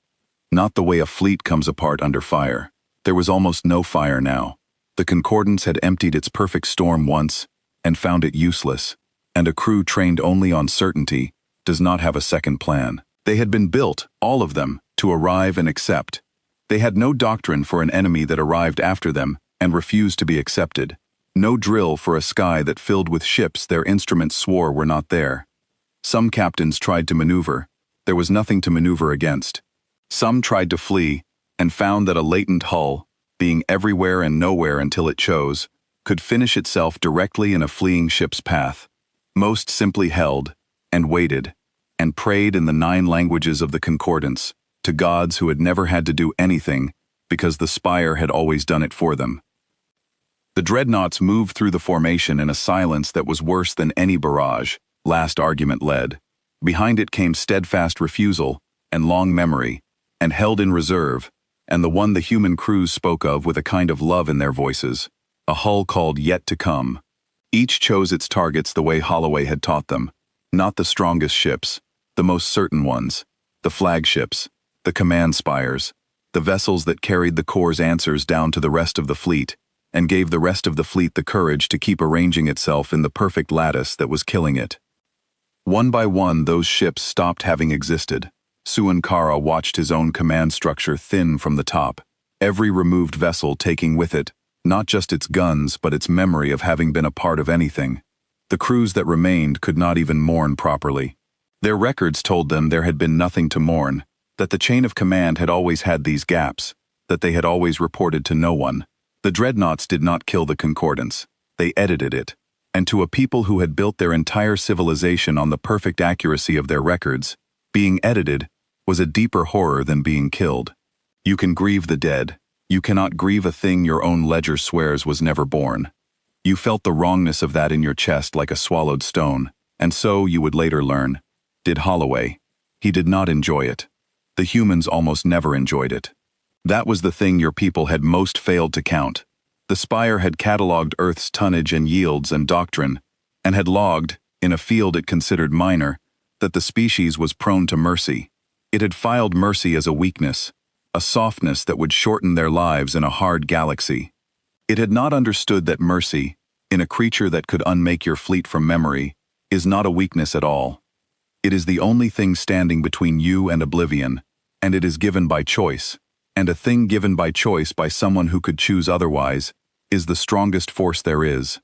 S1: Not the way a fleet comes apart under fire. There was almost no fire now. The concordance had emptied its perfect storm once, and found it useless, and a crew trained only on certainty does not have a second plan. They had been built, all of them, to arrive and accept. They had no doctrine for an enemy that arrived after them and refused to be accepted. No drill for a sky that filled with ships their instruments swore were not there. Some captains tried to maneuver. There was nothing to maneuver against. Some tried to flee, and found that a latent hull, being everywhere and nowhere until it chose, could finish itself directly in a fleeing ship's path. Most simply held, and waited, and prayed in the 9 languages of the concordance, to gods who had never had to do anything, because the Spire had always done it for them. The dreadnoughts moved through the formation in a silence that was worse than any barrage, last argument led. Behind it came steadfast refusal, and long memory, and held in reserve, and the one the human crews spoke of with a kind of love in their voices, a hull called Yet to Come. Each chose its targets the way Holloway had taught them, not the strongest ships, the most certain ones, the flagships, the command spires, the vessels that carried the Corps' answers down to the rest of the fleet, and gave the rest of the fleet the courage to keep arranging itself in the perfect lattice that was killing it. One by one, those ships stopped having existed. Suankara watched his own command structure thin from the top, every removed vessel taking with it not just its guns but its memory of having been a part of anything. The crews that remained could not even mourn properly. Their records told them there had been nothing to mourn, that the chain of command had always had these gaps, that they had always reported to no one. The Dreadnoughts did not kill the Concordance, they edited it. And to a people who had built their entire civilization on the perfect accuracy of their records, being edited was a deeper horror than being killed. You can grieve the dead. You cannot grieve a thing your own ledger swears was never born. You felt the wrongness of that in your chest like a swallowed stone, and so, you would later learn, did Holloway. He did not enjoy it. The humans almost never enjoyed it. That was the thing your people had most failed to count. The Spire had catalogued Earth's tonnage and yields and doctrine, and had logged, in a field it considered minor, that the species was prone to mercy. It had filed mercy as a weakness, a softness that would shorten their lives in a hard galaxy. It had not understood that mercy, in a creature that could unmake your fleet from memory, is not a weakness at all. It is the only thing standing between you and oblivion, and it is given by choice, and a thing given by choice by someone who could choose otherwise is the strongest force there is.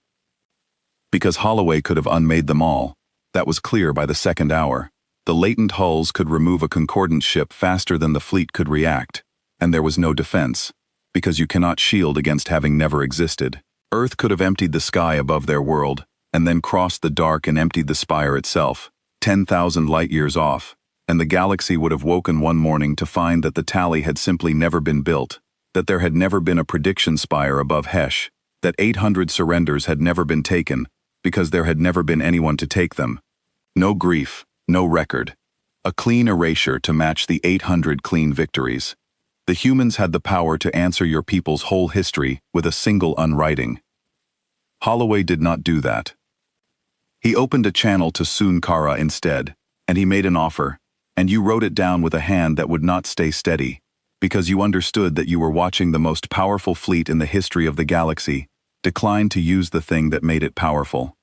S1: Because Holloway could have unmade them all, that was clear by the second hour. The latent hulls could remove a concordant ship faster than the fleet could react, and there was no defense, because you cannot shield against having never existed. Earth could have emptied the sky above their world, and then crossed the dark and emptied the Spire itself, 10,000 light-years off, and the galaxy would have woken one morning to find that the tally had simply never been built, that there had never been a prediction spire above Hesh, that 800 surrenders had never been taken, because there had never been anyone to take them. No grief. No record. A clean erasure to match the 800 clean victories. The humans had the power to answer your people's whole history with a single unwriting. Holloway did not do that. He opened a channel to Suankara instead, and he made an offer, and you wrote it down with a hand that would not stay steady, because you understood that you were watching the most powerful fleet in the history of the galaxy decline to use the thing that made it powerful.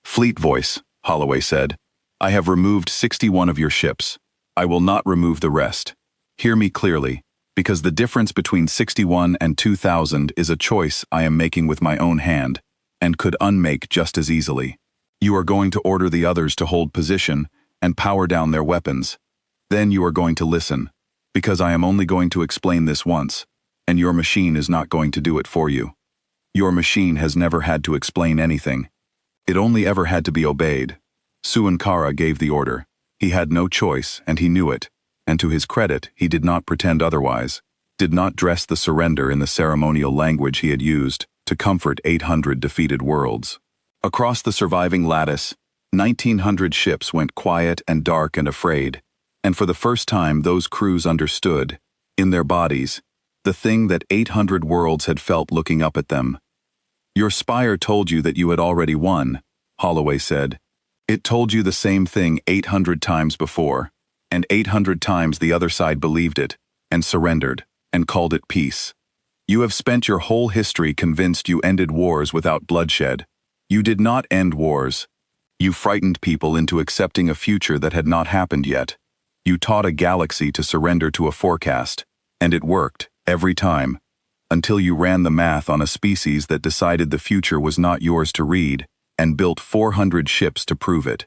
S1: Fleet voice, Holloway said. I have removed 61 of your ships. I will not remove the rest. Hear me clearly, because the difference between 61 and 2,000 is a choice I am making with my own hand, and could unmake just as easily. You are going to order the others to hold position and power down their weapons. Then you are going to listen, because I am only going to explain this once, and your machine is not going to do it for you. Your machine has never had to explain anything. It only ever had to be obeyed. Suankara gave the order. He had no choice, and he knew it, and to his credit, he did not pretend otherwise, did not dress the surrender in the ceremonial language he had used to comfort 800 defeated worlds. Across the surviving lattice, 1,900 ships went quiet and dark and afraid, and for the first time those crews understood, in their bodies, the thing that 800 worlds had felt looking up at them. Your Spire told you that you had already won, Holloway said. It told you the same thing 800 times before, and 800 times the other side believed it, and surrendered, and called it peace. You have spent your whole history convinced you ended wars without bloodshed. You did not end wars. You frightened people into accepting a future that had not happened yet. You taught a galaxy to surrender to a forecast, and it worked, every time, until you ran the math on a species that decided the future was not yours to read, and built 400 ships to prove it.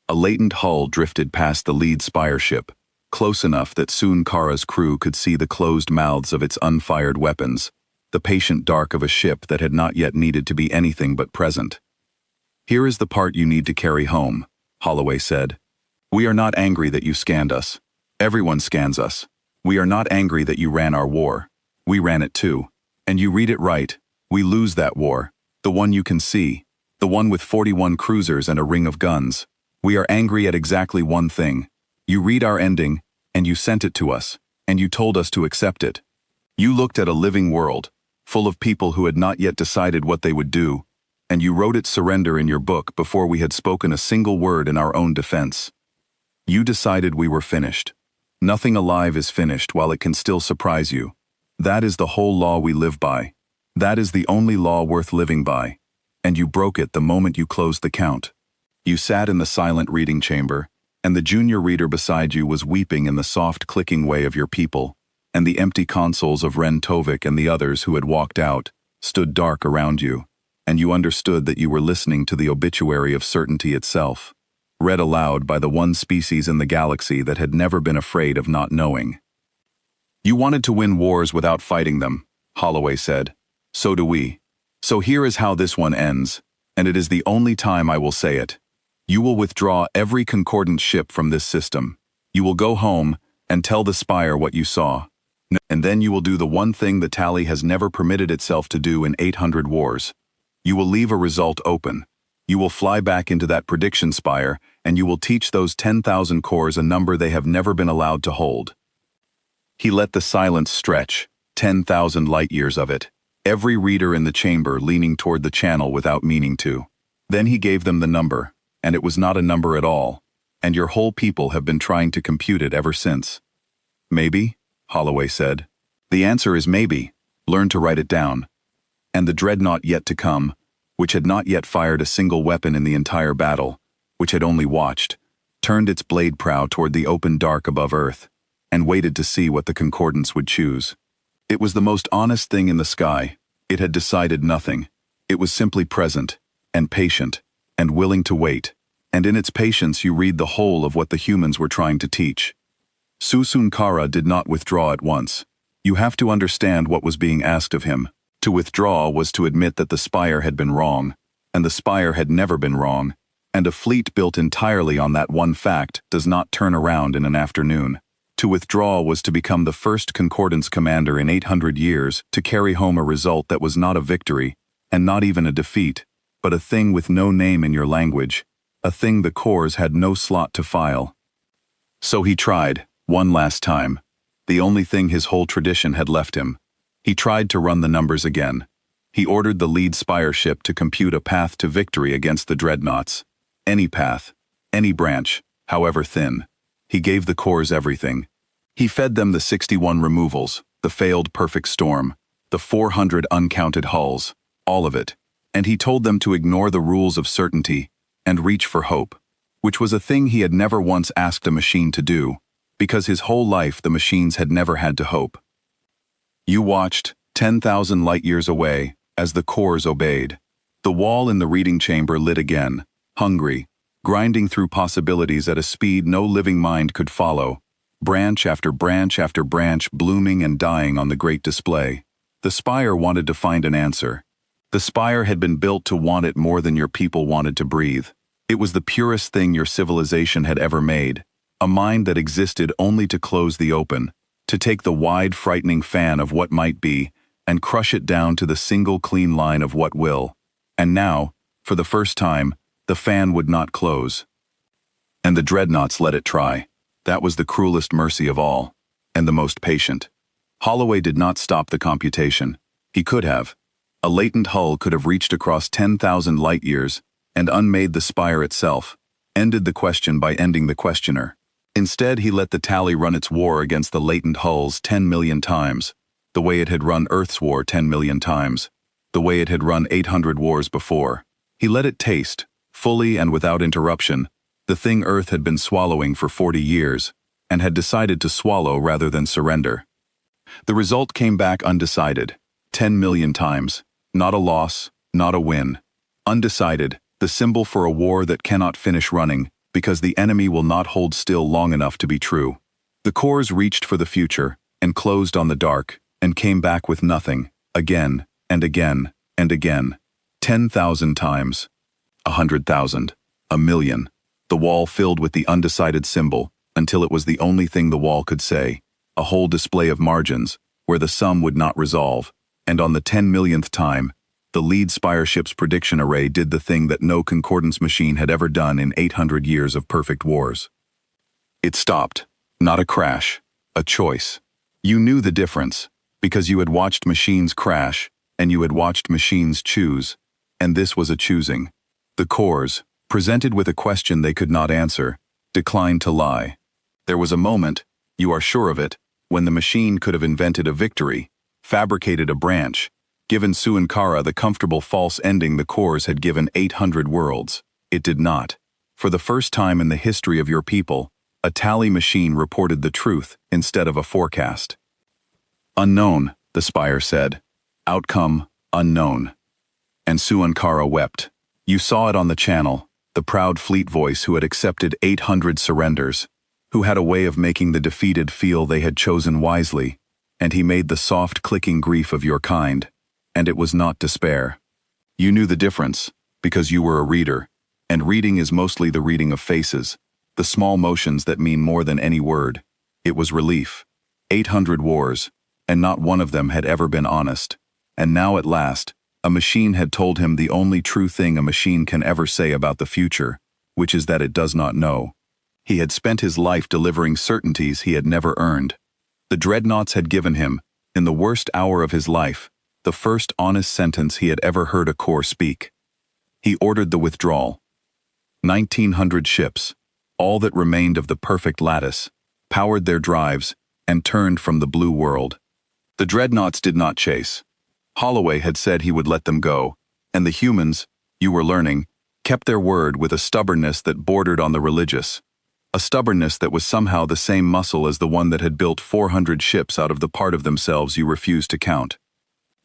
S1: A latent hull drifted past the lead Spire ship, close enough that Suankara's crew could see the closed mouths of its unfired weapons, the patient dark of a ship that had not yet needed to be anything but present. Here is the part you need to carry home, Holloway said. We are not angry that you scanned us. Everyone scans us. We are not angry that you ran our war. We ran it too. And you read it right. We lose that war. The one you can see. The one with 41 cruisers and a ring of guns. We are angry at exactly one thing. You read our ending, and you sent it to us, and you told us to accept it. You looked at a living world, full of people who had not yet decided what they would do, and you wrote its surrender in your book before we had spoken a single word in our own defense. You decided we were finished. Nothing alive is finished while it can still surprise you. That is the whole law we live by. That is the only law worth living by, and you broke it the moment you closed the count. You sat in the silent reading chamber, and the junior reader beside you was weeping in the soft clicking way of your people, and the empty consoles of Ren Tovik and the others who had walked out stood dark around you, and you understood that you were listening to the obituary of certainty itself, read aloud by the one species in the galaxy that had never been afraid of not knowing. You wanted to win wars without fighting them, Holloway said. So do we. So here is how this one ends, and it is the only time I will say it. You will withdraw every concordant ship from this system. You will go home and tell the Spire what you saw. And then you will do the one thing the Tally has never permitted itself to do in 800 wars. You will leave a result open. You will fly back into that prediction spire, and you will teach those 10,000 cores a number they have never been allowed to hold. He let the silence stretch, 10,000 light-years of it, every reader in the chamber leaning toward the channel without meaning to. Then he gave them the number, and it was not a number at all, and your whole people have been trying to compute it ever since. Maybe? Holloway said. The answer is maybe. Learn to write it down. And the dreadnought yet to come, which had not yet fired a single weapon in the entire battle, which had only watched, turned its blade prow toward the open dark above Earth, and waited to see what the concordance would choose. It was the most honest thing in the sky. It had decided nothing. It was simply present, and patient, and willing to wait, and in its patience you read the whole of what the humans were trying to teach. Susun Kara did not withdraw at once. You have to understand what was being asked of him. To withdraw was to admit that the Spire had been wrong, and the Spire had never been wrong, and a fleet built entirely on that one fact does not turn around in an afternoon. To withdraw was to become the first Concordance commander in 800 years to carry home a result that was not a victory, and not even a defeat, but a thing with no name in your language, a thing the cores had no slot to file. So he tried, one last time, the only thing his whole tradition had left him. He tried to run the numbers again. He ordered the lead Spire ship to compute a path to victory against the Dreadnoughts. Any path, any branch, however thin. He gave the cores everything. He fed them the 61 removals, the failed perfect storm, the 400 uncounted hulls, all of it, and he told them to ignore the rules of certainty and reach for hope, which was a thing he had never once asked a machine to do, because his whole life the machines had never had to hope. You watched, 10,000 light-years away, as the cores obeyed. The wall in the reading chamber lit again, hungry, grinding through possibilities at a speed no living mind could follow, branch after branch after branch blooming and dying on the great display. The Spire wanted to find an answer. The Spire had been built to want it more than your people wanted to breathe. It was the purest thing your civilization had ever made, a mind that existed only to close the open, to take the wide, frightening fan of what might be and crush it down to the single clean line of what will. And now, for the first time, the fan would not close. And the Dreadnoughts let it try. That was the cruelest mercy of all, and the most patient. Holloway did not stop the computation. He could have. A latent hull could have reached across 10,000 light-years and unmade the Spire itself, ended the question by ending the questioner. Instead, he let the Tally run its war against the latent hulls 10 million times, the way it had run Earth's war 10 million times, the way it had run 800 wars before. He let it taste, fully and without interruption, the thing Earth had been swallowing for 40 years, and had decided to swallow rather than surrender. The result came back undecided, 10 million times, not a loss, not a win. Undecided, the symbol for a war that cannot finish running, because the enemy will not hold still long enough to be true. The cores reached for the future, and closed on the dark, and came back with nothing, again, and again, and again. 10,000 times. 100,000. 1,000,000. The wall filled with the undecided symbol, until it was the only thing the wall could say, a whole display of margins, where the sum would not resolve, and on the 10 millionth time, the lead Spire ship's prediction array did the thing that no concordance machine had ever done in 800 years of perfect wars. It stopped. Not a crash. A choice. You knew the difference, because you had watched machines crash, and you had watched machines choose, and this was a choosing. The cores, presented with a question they could not answer, declined to lie. There was a moment, you are sure of it, when the machine could have invented a victory, fabricated a branch, Given Suankara the comfortable false ending the cores had given 800 worlds, it did not. For the first time in the history of your people, a tally machine reported the truth instead of a forecast. Unknown, the spire said. Outcome, unknown. And Suankara wept. You saw it on the channel, the proud fleet voice who had accepted 800 surrenders, who had a way of making the defeated feel they had chosen wisely, and he made the soft clicking grief of your kind, and it was not despair. You knew the difference, because you were a reader, and reading is mostly the reading of faces, the small motions that mean more than any word. It was relief. 800 wars, and not one of them had ever been honest. And now at last, a machine had told him the only true thing a machine can ever say about the future, which is that it does not know. He had spent his life delivering certainties he had never earned. The Dreadnoughts had given him, in the worst hour of his life, the first honest sentence he had ever heard a core speak. He ordered the withdrawal. 1,900 ships, all that remained of the perfect lattice, powered their drives, and turned from the blue world. The Dreadnoughts did not chase. Holloway had said he would let them go, and the humans, you were learning, kept their word with a stubbornness that bordered on the religious. A stubbornness that was somehow the same muscle as the one that had built 400 ships out of the part of themselves you refused to count.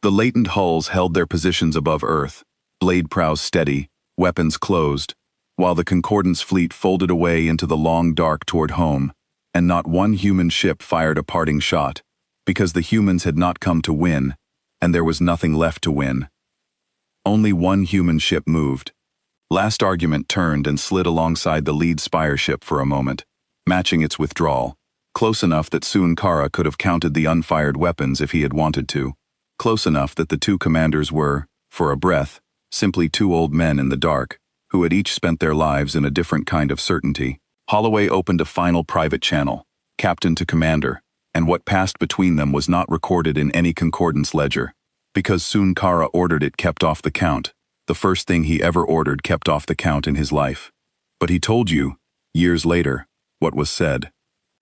S1: The latent hulls held their positions above Earth, blade prows steady, weapons closed, while the Concordance fleet folded away into the long dark toward home, and not one human ship fired a parting shot, because the humans had not come to win, and there was nothing left to win. Only one human ship moved. Last Argument turned and slid alongside the lead spire ship for a moment, matching its withdrawal, close enough that Suankara could have counted the unfired weapons if he had wanted to, close enough that the two commanders were, for a breath, simply two old men in the dark, who had each spent their lives in a different kind of certainty. Holloway opened a final private channel, captain to commander, and what passed between them was not recorded in any concordance ledger, because Suankara ordered it kept off the count, the first thing he ever ordered kept off the count in his life. But he told you, years later, what was said.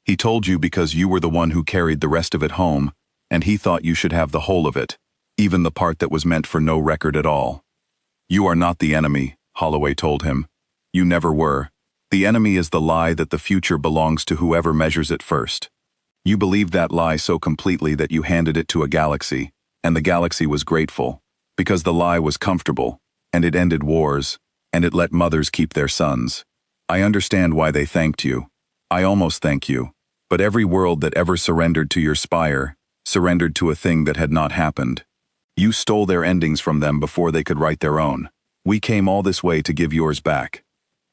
S1: He told you because you were the one who carried the rest of it home, and he thought you should have the whole of it, even the part that was meant for no record at all. You are not the enemy, Holloway told him. You never were. The enemy is the lie that the future belongs to whoever measures it first. You believed that lie so completely that you handed it to a galaxy, and the galaxy was grateful, because the lie was comfortable, and it ended wars, and it let mothers keep their sons. I understand why they thanked you. I almost thank you. But every world that ever surrendered to your spire, surrendered to a thing that had not happened. You stole their endings from them before they could write their own. We came all this way to give yours back.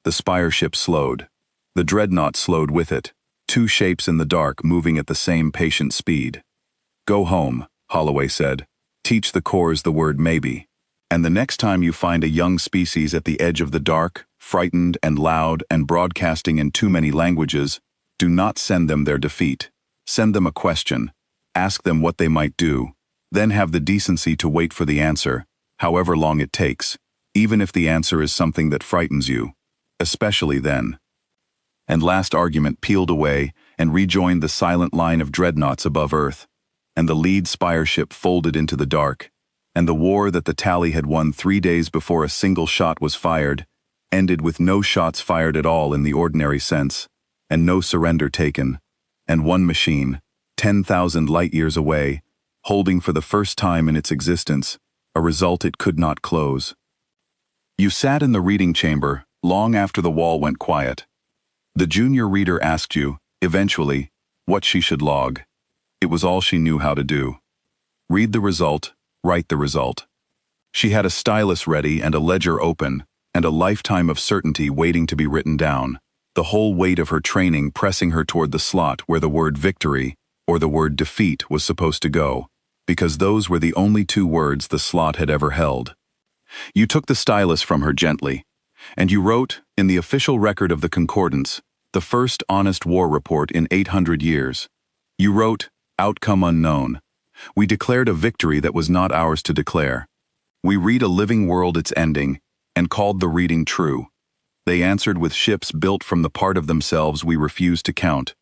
S1: The spire ship slowed. The Dreadnought slowed with it, two shapes in the dark moving at the same patient speed. Go home, Holloway said. Teach the cores the word maybe. And the next time you find a young species at the edge of the dark, frightened and loud and broadcasting in too many languages, do not send them their defeat. Send them a question. Ask them what they might do. Then have the decency to wait for the answer, however long it takes, even if the answer is something that frightens you, especially then. And Last Argument peeled away and rejoined the silent line of dreadnoughts above Earth, and the lead spire ship folded into the dark, and the war that the tally had won 3 days before a single shot was fired, ended with no shots fired at all in the ordinary sense, and no surrender taken, and one machine, 10,000 light-years away, holding for the first time in its existence a result it could not close. You sat in the reading chamber long after the wall went quiet. The junior reader asked you, eventually, what she should log. It was all she knew how to do. Read the result, write the result. She had a stylus ready and a ledger open, and a lifetime of certainty waiting to be written down, the whole weight of her training pressing her toward the slot where the word victory or the word defeat was supposed to go, because those were the only two words the slot had ever held. You took the stylus from her gently, and you wrote, in the official record of the Concordance, the first honest war report in 800 years. You wrote, outcome unknown. We declared a victory that was not ours to declare. We read a living world its ending, and called the reading true. They answered with ships built from the part of themselves we refused to count,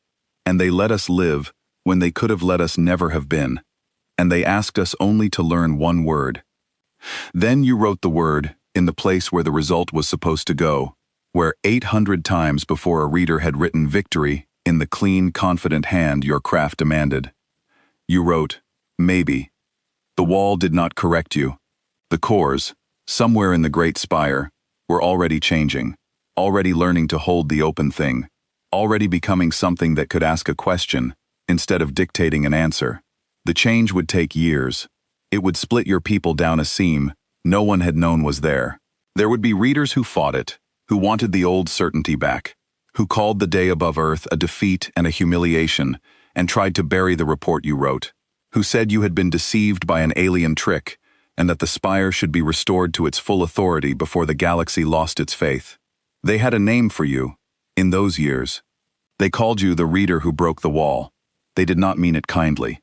S1: and they let us live when they could have let us never have been. and they asked us only to learn one word. Then you wrote the word in the place where the result was supposed to go, where 800 times before a reader had written victory in the clean, confident hand your craft demanded. You wrote, maybe. The wall did not correct you. The cores, somewhere in the great spire, were already changing, already learning to hold the open thing, already becoming something that could ask a question instead of dictating an answer. The change would take years. It would split your people down a seam no one had known was there. There would be readers who fought it, who wanted the old certainty back, who called the day above Earth a defeat and a humiliation and tried to bury the report you wrote, who said you had been deceived by an alien trick and that the spire should be restored to its full authority before the galaxy lost its faith. They had a name for you, in those years. They called you the reader who broke the wall. They did not mean it kindly.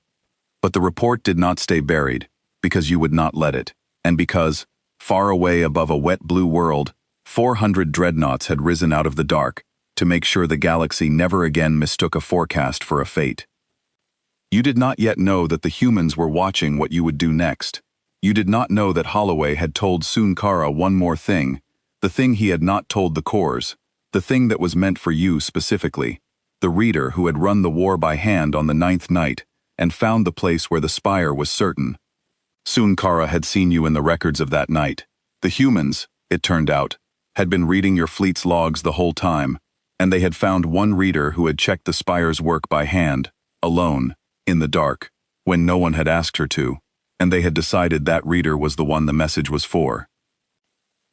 S1: But the report did not stay buried, because you would not let it, and because, far away above a wet blue world, 400 dreadnoughts had risen out of the dark to make sure the galaxy never again mistook a forecast for a fate. You did not yet know that the humans were watching what you would do next. You did not know that Holloway had told Sunkara one more thing, the thing he had not told the cores, the thing that was meant for you specifically, the reader who had run the war by hand on the 9th night and found the place where the spire was certain. Sunkara had seen you in the records of that night. The humans, it turned out, had been reading your fleet's logs the whole time, and they had found one reader who had checked the spire's work by hand, alone, in the dark, when no one had asked her to, and they had decided that reader was the one the message was for.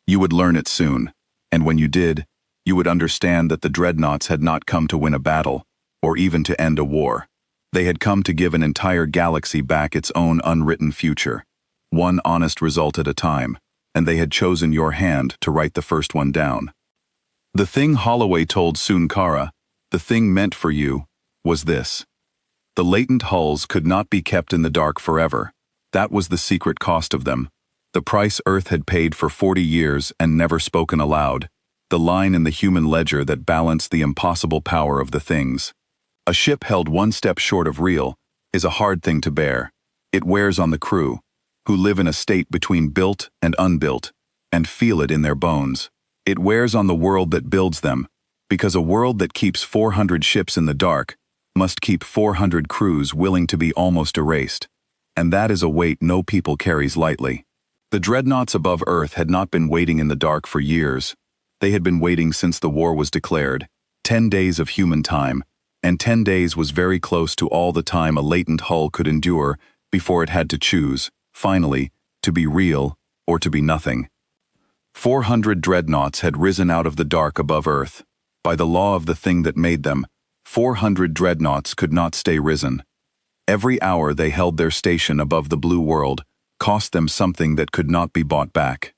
S1: You would learn it soon, and when you did, you would understand that the Dreadnoughts had not come to win a battle, or even to end a war. They had come to give an entire galaxy back its own unwritten future, one honest result at a time, and they had chosen your hand to write the first one down. The thing Holloway told Sunkara, the thing meant for you, was this. The latent hulls could not be kept in the dark forever. That was the secret cost of them. The price Earth had paid for 40 years and never spoken aloud. The line in the human ledger that balanced the impossible power of the things. A ship held one step short of real is a hard thing to bear. It wears on the crew, who live in a state between built and unbuilt, and feel it in their bones. It wears on the world that builds them, because a world that keeps 400 ships in the dark must keep 400 crews willing to be almost erased, and that is a weight no people carries lightly. The dreadnoughts above Earth had not been waiting in the dark for years. They had been waiting since the war was declared, 10 days of human time, and 10 days was very close to all the time a latent hull could endure before it had to choose, finally, to be real or to be nothing. 400 dreadnoughts had risen out of the dark above Earth. By the law of the thing that made them, 400 dreadnoughts could not stay risen. Every hour they held their station above the blue world cost them something that could not be bought back.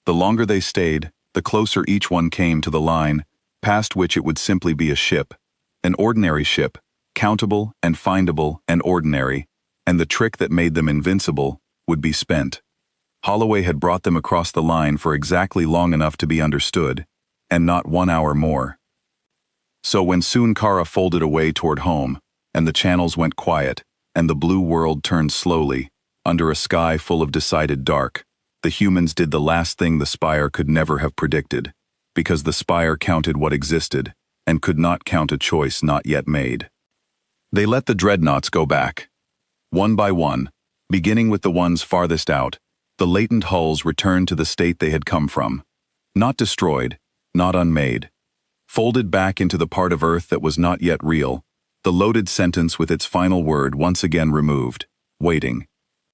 S1: The longer they stayed, the closer each one came to the line, past which it would simply be a ship. An ordinary ship, countable and findable and ordinary, and the trick that made them invincible would be spent. Holloway had brought them across the line for exactly long enough to be understood, and not 1 hour more. So when Sunkara folded away toward home, and the channels went quiet, and the blue world turned slowly, under a sky full of decided dark, the humans did the last thing the spire could never have predicted, because the spire counted what existed, and could not count a choice not yet made. They let the dreadnoughts go back. One by one, beginning with the ones farthest out, the latent hulls returned to the state they had come from. Not destroyed, not unmade. Folded back into the part of Earth that was not yet real, the loaded sentence with its final word once again removed, waiting.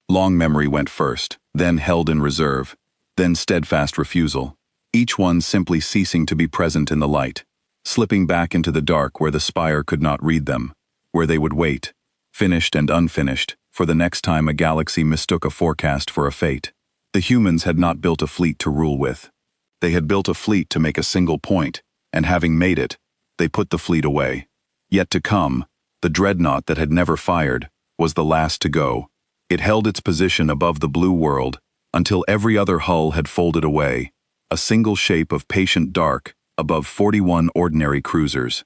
S1: Long memory went first, then held in reserve, then steadfast refusal, each one simply ceasing to be present in the light, slipping back into the dark where the spire could not read them, where they would wait, finished and unfinished, for the next time a galaxy mistook a forecast for a fate. The humans had not built a fleet to rule with. They had built a fleet to make a single point, and having made it, they put the fleet away. Yet to come, the dreadnought that had never fired was the last to go. It held its position above the blue world until every other hull had folded away, a single shape of patient dark above 41 ordinary cruisers.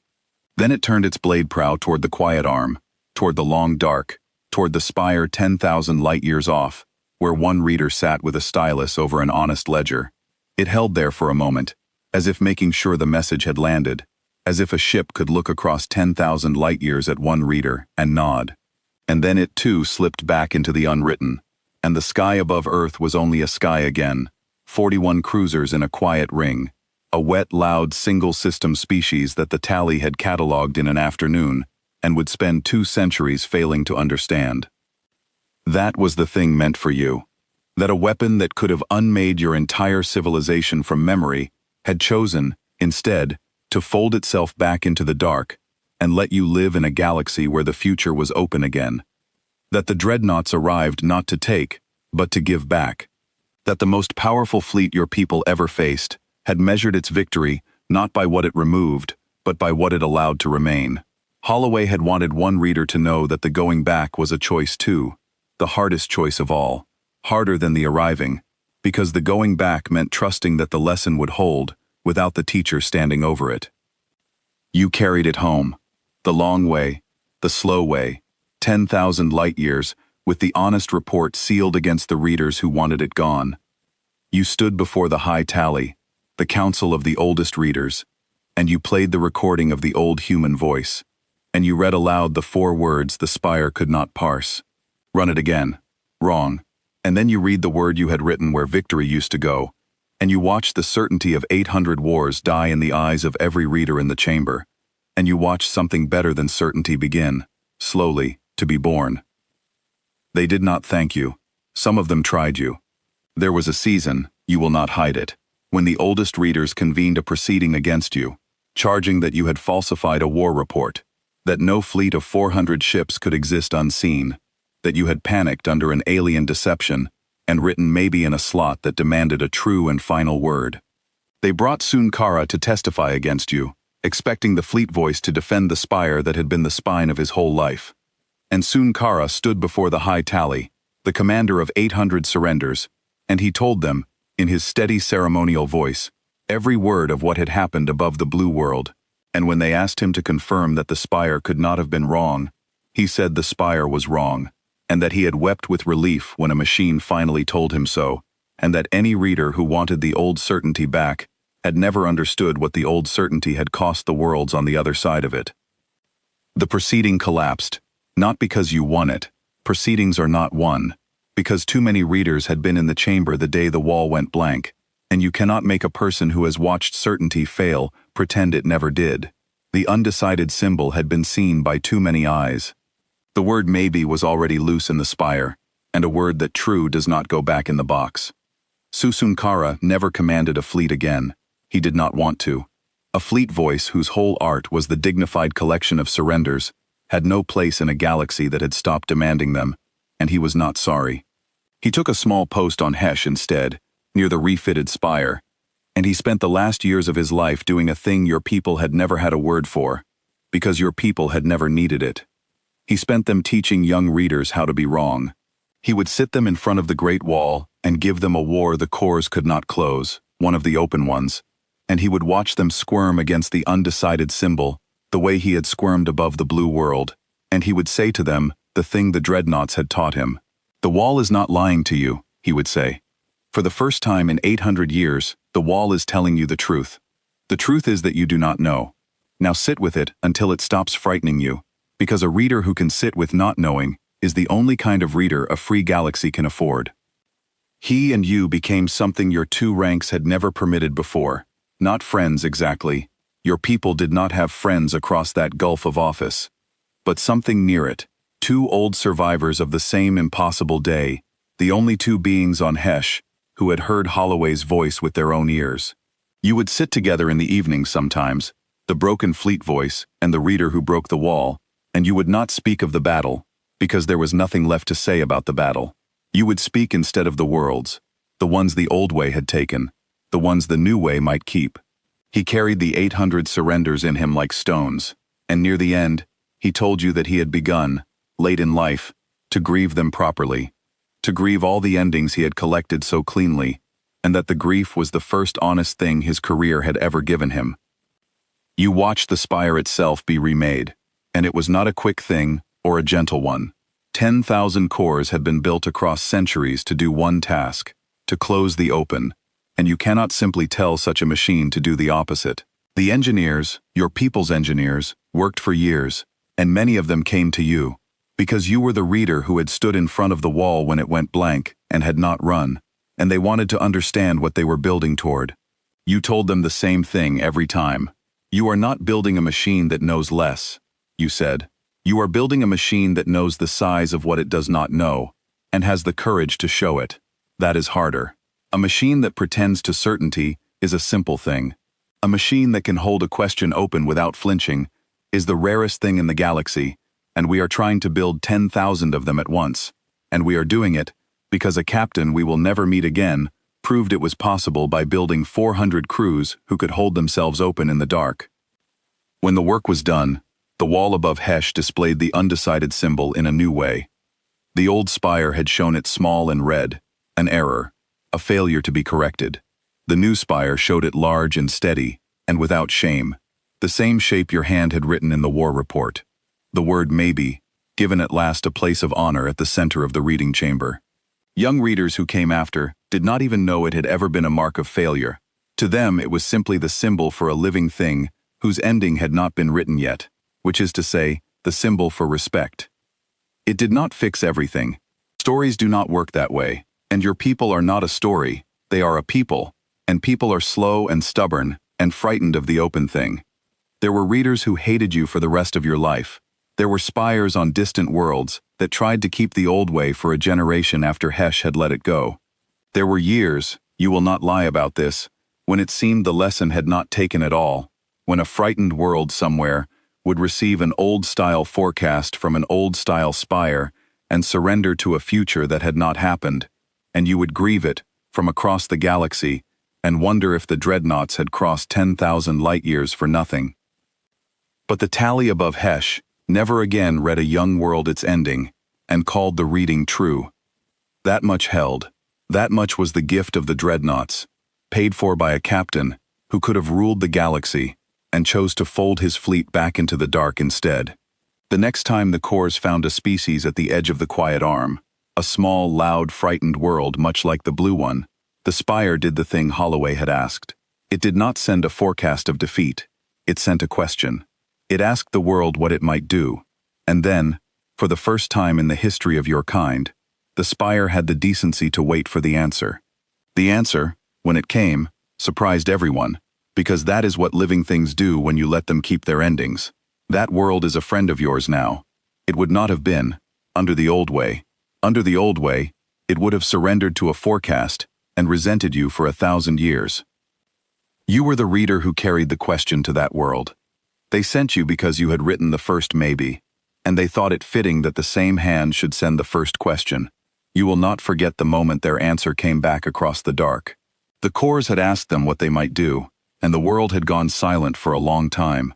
S1: Then it turned its blade prow toward the quiet arm, toward the long dark, toward the spire 10,000 light-years off, where one reader sat with a stylus over an honest ledger. It held there for a moment, as if making sure the message had landed, as if a ship could look across 10,000 light-years at one reader and nod. And then it too slipped back into the unwritten, and the sky above Earth was only a sky again, 41 cruisers in a quiet ring, a wet, loud, single-system species that the tally had catalogued in an afternoon and would spend 2 centuries failing to understand. That was the thing meant for you. That a weapon that could have unmade your entire civilization from memory had chosen, instead, to fold itself back into the dark and let you live in a galaxy where the future was open again. That the Dreadnoughts arrived not to take, but to give back. That the most powerful fleet your people ever faced had measured its victory not by what it removed, but by what it allowed to remain. Holloway had wanted one reader to know that the going back was a choice too, the hardest choice of all, harder than the arriving, because the going back meant trusting that the lesson would hold without the teacher standing over it. You carried it home, the long way, the slow way, 10,000 light-years, with the honest report sealed against the readers who wanted it gone. You stood before the high tally, the council of the oldest readers, and you played the recording of the old human voice, and you read aloud the 4 words the spire could not parse. Run it again. Wrong. And then you read the word you had written where victory used to go, and you watch the certainty of 800 wars die in the eyes of every reader in the chamber, and you watch something better than certainty begin, slowly, to be born. They did not thank you. Some of them tried you. There was a season, you will not hide it, when the oldest readers convened a proceeding against you, charging that you had falsified a war report, that no fleet of 400 ships could exist unseen, that you had panicked under an alien deception and written maybe in a slot that demanded a true and final word. They brought Sun Kara to testify against you, expecting the fleet voice to defend the spire that had been the spine of his whole life. And Sun Kara stood before the high tally, the commander of 800 surrenders, and he told them, in his steady ceremonial voice, every word of what had happened above the blue world, and when they asked him to confirm that the spire could not have been wrong, he said the spire was wrong, and that he had wept with relief when a machine finally told him so, and that any reader who wanted the old certainty back had never understood what the old certainty had cost the worlds on the other side of it. The proceeding collapsed, not because you won it. Proceedings are not won, because too many readers had been in the chamber the day the wall went blank, and you cannot make a person who has watched certainty fail pretend it never did. The undecided symbol had been seen by too many eyes. The word maybe was already loose in the spire, and a word that true does not go back in the box. Susunkara never commanded a fleet again. He did not want to. A fleet voice whose whole art was the dignified collection of surrenders had no place in a galaxy that had stopped demanding them, and he was not sorry. He took a small post on Hesh instead, near the refitted spire, and he spent the last years of his life doing a thing your people had never had a word for, because your people had never needed it. He spent them teaching young readers how to be wrong. He would sit them in front of the Great Wall and give them a war the cores could not close, one of the open ones, and he would watch them squirm against the undecided symbol, the way he had squirmed above the blue world, and he would say to them the thing the Dreadnoughts had taught him. The wall is not lying to you, he would say. For the first time in 800 years, the wall is telling you the truth. The truth is that you do not know. Now sit with it until it stops frightening you, because a reader who can sit with not knowing is the only kind of reader a free galaxy can afford. He and you became something your 2 ranks had never permitted before. Not friends exactly. Your people did not have friends across that gulf of office. But something near it. 2 old survivors of the same impossible day, the only 2 beings on Hesh who had heard Holloway's voice with their own ears. You would sit together in the evenings sometimes, the broken fleet voice and the reader who broke the wall, and you would not speak of the battle, because there was nothing left to say about the battle. You would speak instead of the worlds, the ones the old way had taken, the ones the new way might keep. He carried the 800 surrenders in him like stones, and near the end, he told you that he had begun, late in life, to grieve them properly, to grieve all the endings he had collected so cleanly, and that the grief was the first honest thing his career had ever given him. You watched the spire itself be remade, and it was not a quick thing or a gentle one. 10,000 cores had been built across centuries to do one task, to close the open, and you cannot simply tell such a machine to do the opposite. The engineers, your people's engineers, worked for years, and many of them came to you, because you were the reader who had stood in front of the wall when it went blank and had not run, and they wanted to understand what they were building toward. You told them the same thing every time. You are not building a machine that knows less, you said. You are building a machine that knows the size of what it does not know, and has the courage to show it. That is harder. A machine that pretends to certainty is a simple thing. A machine that can hold a question open without flinching is the rarest thing in the galaxy, and we are trying to build 10,000 of them at once. And we are doing it because a captain we will never meet again proved it was possible by building 400 crews who could hold themselves open in the dark. When the work was done, the wall above Hesh displayed the undecided symbol in a new way. The old spire had shown it small and red, an error, a failure to be corrected. The new spire showed it large and steady, and without shame, the same shape your hand had written in the war report. The word maybe, given at last a place of honor at the center of the reading chamber. Young readers who came after did not even know it had ever been a mark of failure. To them it was simply the symbol for a living thing whose ending had not been written yet, which is to say, the symbol for respect. It did not fix everything. Stories do not work that way, and your people are not a story, they are a people, and people are slow and stubborn and frightened of the open thing. There were readers who hated you for the rest of your life. There were spires on distant worlds that tried to keep the old way for a generation after Hesh had let it go. There were years, you will not lie about this, when it seemed the lesson had not taken at all, when a frightened world somewhere would receive an old-style forecast from an old-style spire and surrender to a future that had not happened, and you would grieve it from across the galaxy and wonder if the Dreadnoughts had crossed 10,000 light-years for nothing. But the tally above Hesh never again read a young world its ending and called the reading true. That much held. That much was the gift of the Dreadnoughts, paid for by a captain who could have ruled the galaxy and chose to fold his fleet back into the dark instead. The next time the cores found a species at the edge of the quiet arm, a small, loud, frightened world much like the blue one, the spire did the thing Holloway had asked. It did not send a forecast of defeat. It sent a question. It asked the world what it might do, and then, for the first time in the history of your kind, the spire had the decency to wait for the answer. The answer, when it came, surprised everyone, because that is what living things do when you let them keep their endings. That world is a friend of yours now. It would not have been, under the old way. Under the old way, it would have surrendered to a forecast and resented you for 1,000 years. You were the reader who carried the question to that world. They sent you because you had written the first maybe, and they thought it fitting that the same hand should send the first question. You will not forget the moment their answer came back across the dark. The cores had asked them what they might do, and the world had gone silent for a long time,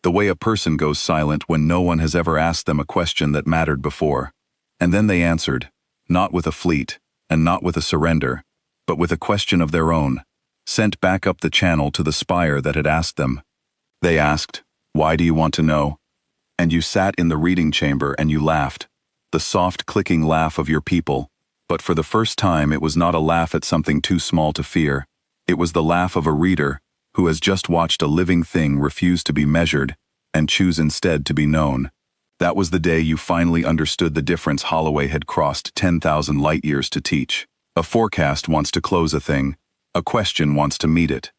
S1: the way a person goes silent when no one has ever asked them a question that mattered before. And then they answered, not with a fleet, and not with a surrender, but with a question of their own, sent back up the channel to the spire that had asked them. They asked, "Why do you want to know?" And you sat in the reading chamber and you laughed, the soft clicking laugh of your people, but for the first time it was not a laugh at something too small to fear. It was the laugh of a reader who has just watched a living thing refuse to be measured and choose instead to be known. That was the day you finally understood the difference Holloway had crossed 10,000 light-years to teach. A forecast wants to close a thing, a question wants to meet it.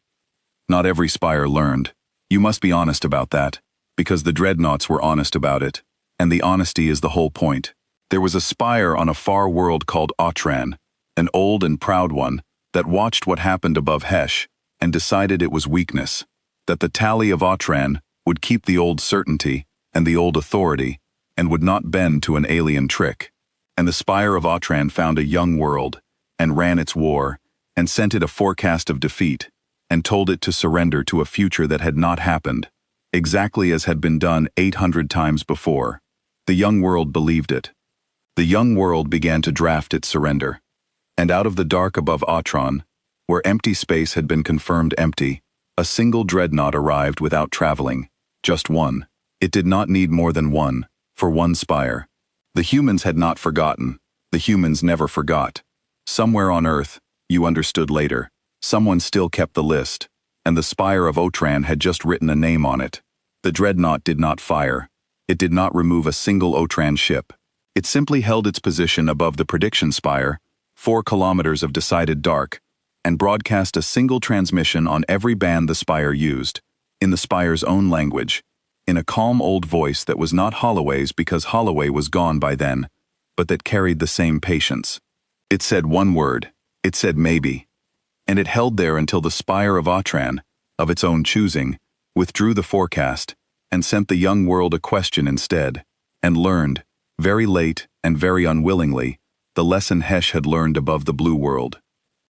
S1: Not every spire learned. You must be honest about that, because the Dreadnoughts were honest about it, and the honesty is the whole point. There was a spire on a far world called Autran, an old and proud one, that watched what happened above Hesh, and decided it was weakness, that the tally of Autran would keep the old certainty and the old authority, and would not bend to an alien trick. And the spire of Autran found a young world, and ran its war, and sent it a forecast of defeat, and told it to surrender to a future that had not happened, exactly as had been done 800 times before. The young world believed it. The young world began to draft its surrender. And out of the dark above Autran, where empty space had been confirmed empty, a single dreadnought arrived without traveling, just one. It did not need more than one, for one spire. The humans had not forgotten. The humans never forgot. Somewhere on Earth, you understood later, someone still kept the list, and the spire of Otran had just written a name on it. The Dreadnought did not fire. It did not remove a single Otran ship. It simply held its position above the prediction spire, 4 kilometers of decided dark, and broadcast a single transmission on every band the spire used, in the spire's own language, in a calm old voice that was not Holloway's because Holloway was gone by then, but that carried the same patience. It said one word. It said maybe. And it held there until the spire of Otran, of its own choosing, withdrew the forecast and sent the young world a question instead, and learned, very late and very unwillingly, the lesson Hesh had learned above the blue world.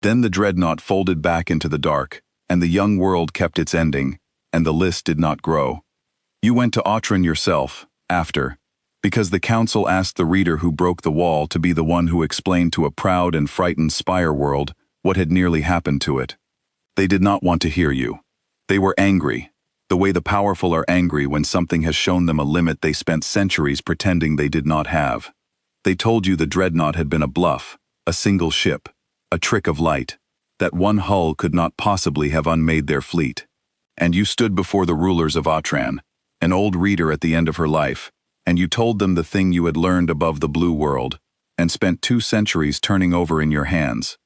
S1: Then the Dreadnought folded back into the dark, and the young world kept its ending, and the list did not grow. You went to Otran yourself, after, because the council asked the reader who broke the wall to be the one who explained to a proud and frightened spire world what had nearly happened to it. They did not want to hear you. They were angry, the way the powerful are angry when something has shown them a limit they spent centuries pretending they did not have. They told you the Dreadnought had been a bluff, a single ship, a trick of light, that one hull could not possibly have unmade their fleet. And you stood before the rulers of Otran, an old reader at the end of her life, and you told them the thing you had learned above the blue world, and spent 2 centuries turning over in your hands.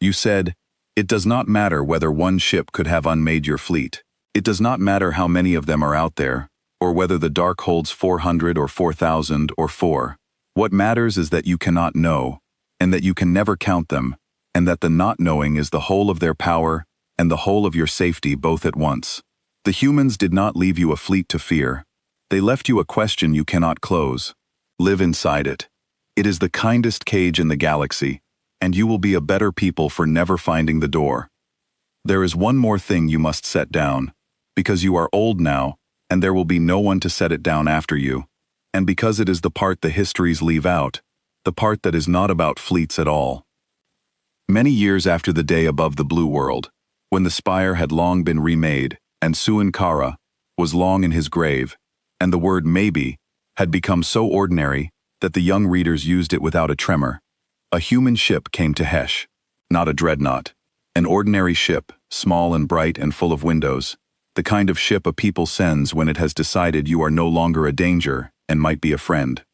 S1: You said, "It does not matter whether one ship could have unmade your fleet. It does not matter how many of them are out there, or whether the dark holds 400 or 4,000 or 4. What matters is that you cannot know, and that you can never count them, and that the not knowing is the whole of their power and the whole of your safety both at once. The humans did not leave you a fleet to fear. They left you a question you cannot close. Live inside it. It is the kindest cage in the galaxy, and you will be a better people for never finding the door. There is one more thing you must set down, because you are old now, and there will be no one to set it down after you, and because it is the part the histories leave out, the part that is not about fleets at all." Many years after the day above the blue world, when the spire had long been remade, and Suankara was long in his grave, and the word maybe had become so ordinary that the young readers used it without a tremor, a human ship came to Hesh, not a dreadnought, an ordinary ship, small and bright and full of windows, the kind of ship a people sends when it has decided you are no longer a danger and might be a friend.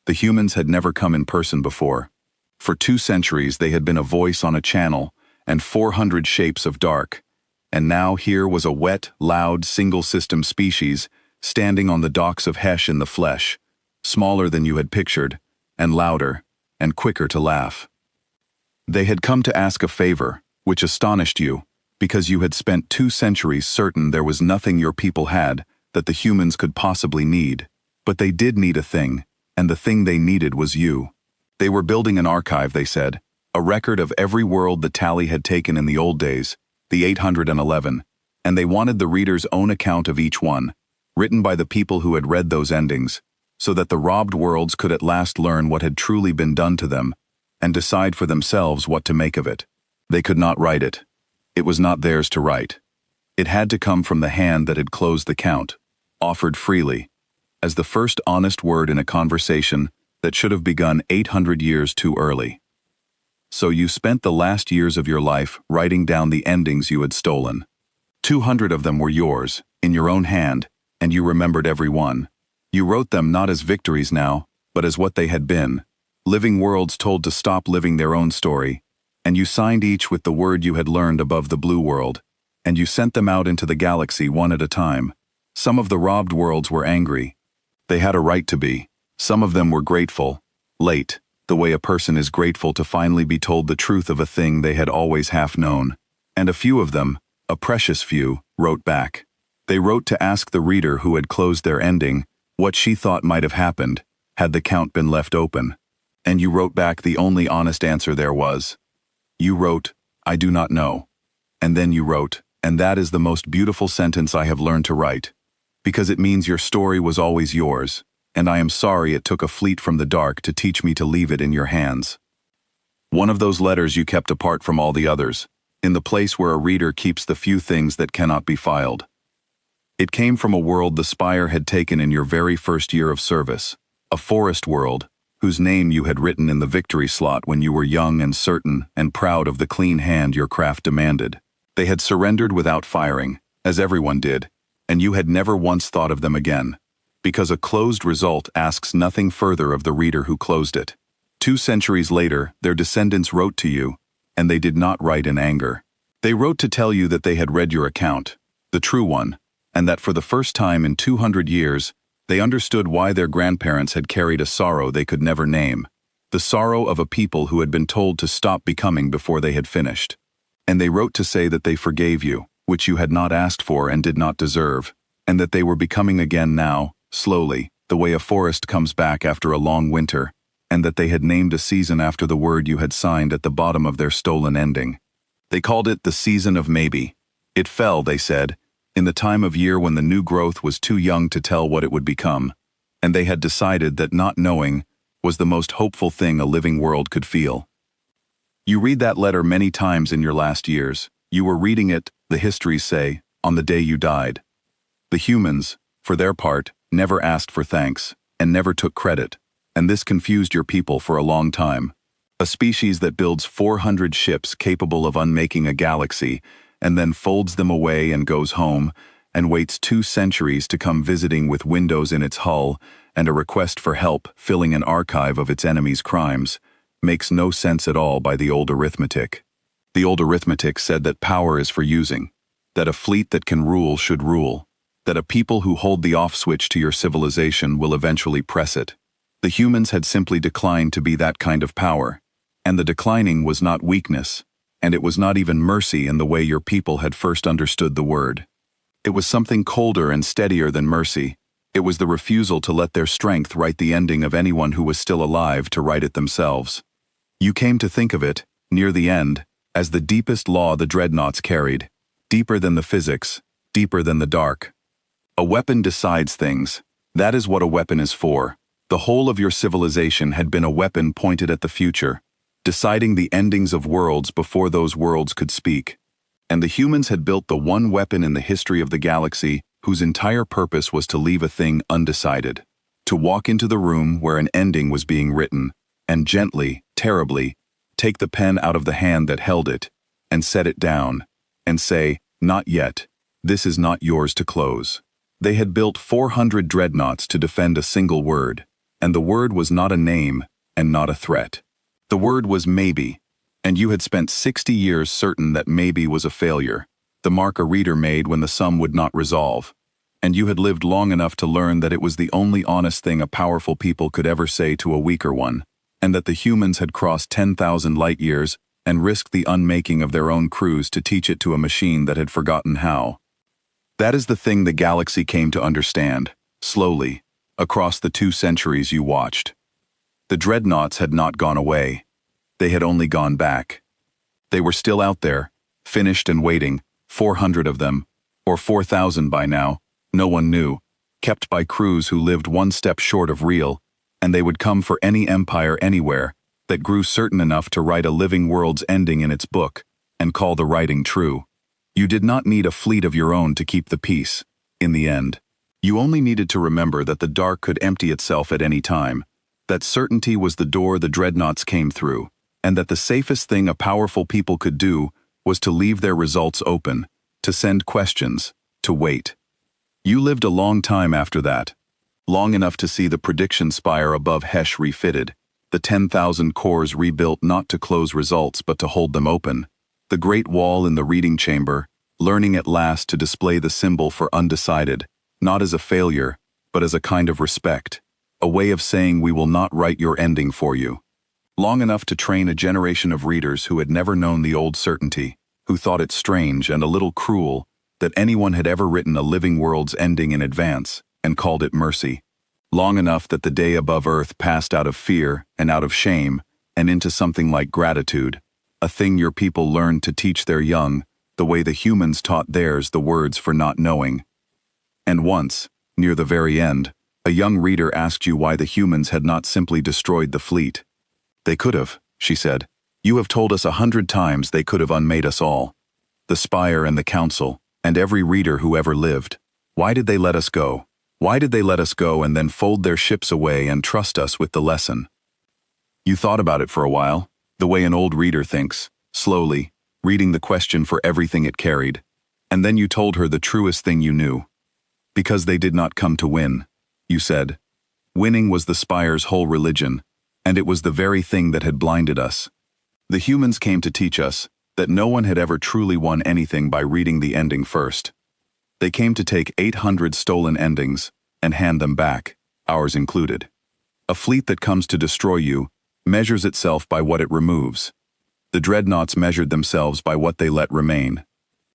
S1: The humans had never come in person before. For 2 centuries they had been a voice on a channel and 400 shapes of dark, and now here was a wet, loud, single-system species standing on the docks of Hesh in the flesh, smaller than you had pictured, and louder, and quicker to laugh. They had come to ask a favor, which astonished you, because you had spent 2 centuries certain there was nothing your people had that the humans could possibly need. But they did need a thing, and the thing they needed was you. They were building an archive, they said, a record of every world the tally had taken in the old days, the 811, and they wanted the reader's own account of each one, written by the people who had read those endings, so that the robbed worlds could at last learn what had truly been done to them, and decide for themselves what to make of it. They could not write it. It was not theirs to write. It had to come from the hand that had closed the count, offered freely, as the first honest word in a conversation that should have begun 800 years too early. So you spent the last years of your life writing down the endings you had stolen. 200 of them were yours, in your own hand, and you remembered every one. You wrote them not as victories now, but as what they had been, living worlds told to stop living their own story, and you signed each with the word you had learned above the blue world, and you sent them out into the galaxy one at a time. Some of the robbed worlds were angry. They had a right to be. Some of them were grateful, late, the way a person is grateful to finally be told the truth of a thing they had always half known. And a few of them, a precious few, wrote back. They wrote to ask the reader who had closed their ending what she thought might have happened had the count been left open. And you wrote back the only honest answer there was. You wrote, "I do not know." And then you wrote, and that is the most beautiful sentence I have learned to write, because it means your story was always yours, and I am sorry it took a fleet from the dark to teach me to leave it in your hands. One of those letters you kept apart from all the others, in the place where a reader keeps the few things that cannot be filed. It came from a world the Spire had taken in your very first year of service, a forest world, whose name you had written in the victory slot when you were young and certain and proud of the clean hand your craft demanded. They had surrendered without firing, as everyone did, and you had never once thought of them again, because a closed result asks nothing further of the reader who closed it. 2 centuries later, their descendants wrote to you, and they did not write in anger. They wrote to tell you that they had read your account, the true one, and that for the first time in 200 years, they understood why their grandparents had carried a sorrow they could never name, the sorrow of a people who had been told to stop becoming before they had finished. And they wrote to say that they forgave you, which you had not asked for and did not deserve, and that they were becoming again now, slowly, the way a forest comes back after a long winter, and that they had named a season after the word you had signed at the bottom of their stolen ending. They called it the season of maybe. It fell, they said, in the time of year when the new growth was too young to tell what it would become, and they had decided that not knowing was the most hopeful thing a living world could feel. You read that letter many times in your last years. You were reading it, the histories say, on the day you died. The humans, for their part, never asked for thanks, and never took credit, and this confused your people for a long time. A species that builds 400 ships capable of unmaking a galaxy, and then folds them away and goes home, and waits 2 centuries to come visiting with windows in its hull and a request for help filling an archive of its enemies' crimes, makes no sense at all by the old arithmetic. The old arithmetic said that power is for using, that a fleet that can rule should rule, that a people who hold the off switch to your civilization will eventually press it. The humans had simply declined to be that kind of power, and the declining was not weakness, and it was not even mercy in the way your people had first understood the word. It was something colder and steadier than mercy. It was the refusal to let their strength write the ending of anyone who was still alive to write it themselves. You came to think of it, near the end, as the deepest law the Dreadnoughts carried, deeper than the physics, deeper than the dark. A weapon decides things. That is what a weapon is for. The whole of your civilization had been a weapon pointed at the future, deciding the endings of worlds before those worlds could speak. And the humans had built the one weapon in the history of the galaxy whose entire purpose was to leave a thing undecided, to walk into the room where an ending was being written, and gently, terribly, take the pen out of the hand that held it, and set it down, and say, "Not yet. This is not yours to close." They had built 400 dreadnoughts to defend a single word, and the word was not a name and not a threat. The word was maybe, and you had spent 60 years certain that maybe was a failure, the mark a reader made when the sum would not resolve, and you had lived long enough to learn that it was the only honest thing a powerful people could ever say to a weaker one, and that the humans had crossed 10,000 light-years and risked the unmaking of their own crews to teach it to a machine that had forgotten how. That is the thing the galaxy came to understand, slowly, across the 2 centuries you watched. The dreadnoughts had not gone away. They had only gone back. They were still out there, finished and waiting, 400 of them, or 4,000 by now, no one knew, kept by crews who lived one step short of real, and they would come for any empire anywhere that grew certain enough to write a living world's ending in its book and call the writing true. You did not need a fleet of your own to keep the peace, in the end. You only needed to remember that the dark could empty itself at any time, that certainty was the door the dreadnoughts came through, and that the safest thing a powerful people could do was to leave their results open, to send questions, to wait. You lived a long time after that, long enough to see the prediction spire above Hesh refitted, the 10,000 cores rebuilt not to close results but to hold them open, the great wall in the reading chamber, learning at last to display the symbol for undecided, not as a failure, but as a kind of respect, a way of saying we will not write your ending for you. Long enough to train a generation of readers who had never known the old certainty, who thought it strange and a little cruel that anyone had ever written a living world's ending in advance and called it mercy. Long enough that the day above Earth passed out of fear and out of shame and into something like gratitude, a thing your people learned to teach their young, the way the humans taught theirs the words for not knowing. And once, near the very end, a young reader asked you why the humans had not simply destroyed the fleet. They could have, she said. You have told us 100 times they could have unmade us all. The Spire and the Council, and every reader who ever lived. Why did they let us go? Why did they let us go and then fold their ships away and trust us with the lesson? You thought about it for a while, the way an old reader thinks, slowly, reading the question for everything it carried. And then you told her the truest thing you knew. Because they did not come to win, you said. Winning was the Spire's whole religion, and it was the very thing that had blinded us. The humans came to teach us that no one had ever truly won anything by reading the ending first. They came to take 800 stolen endings and hand them back, ours included. A fleet that comes to destroy you measures itself by what it removes. The Dreadnoughts measured themselves by what they let remain.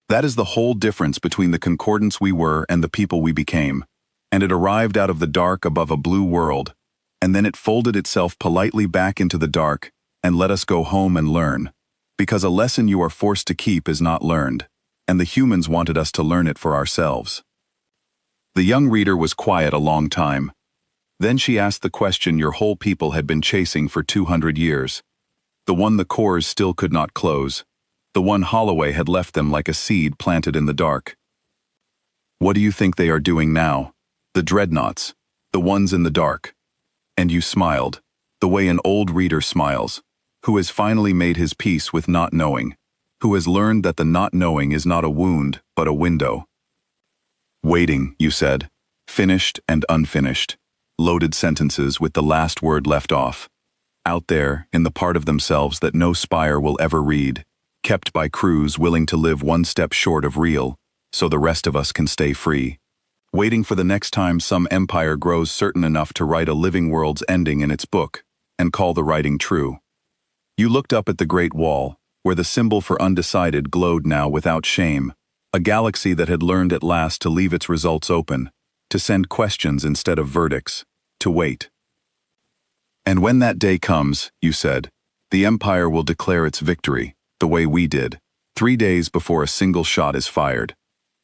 S1: That is the whole difference between the concordance we were and the people we became, and it arrived out of the dark above a blue world, and then it folded itself politely back into the dark and let us go home and learn, because a lesson you are forced to keep is not learned, and the humans wanted us to learn it for ourselves. The young reader was quiet a long time. Then she asked the question your whole people had been chasing for 200 years. The one the cores still could not close. The one Holloway had left them like a seed planted in the dark. What do you think they are doing now? The Dreadnoughts, the ones in the dark. And you smiled, the way an old reader smiles, who has finally made his peace with not knowing, who has learned that the not knowing is not a wound, but a window. Waiting, you said, finished and unfinished, loaded sentences with the last word left off. Out there, in the part of themselves that no spire will ever read, kept by crews willing to live one step short of real, so the rest of us can stay free. Waiting for the next time some empire grows certain enough to write a living world's ending in its book, and call the writing true. You looked up at the Great Wall, where the symbol for undecided glowed now without shame, a galaxy that had learned at last to leave its results open, to send questions instead of verdicts, to wait. And when that day comes, you said, the Empire will declare its victory, the way we did, 3 days before a single shot is fired.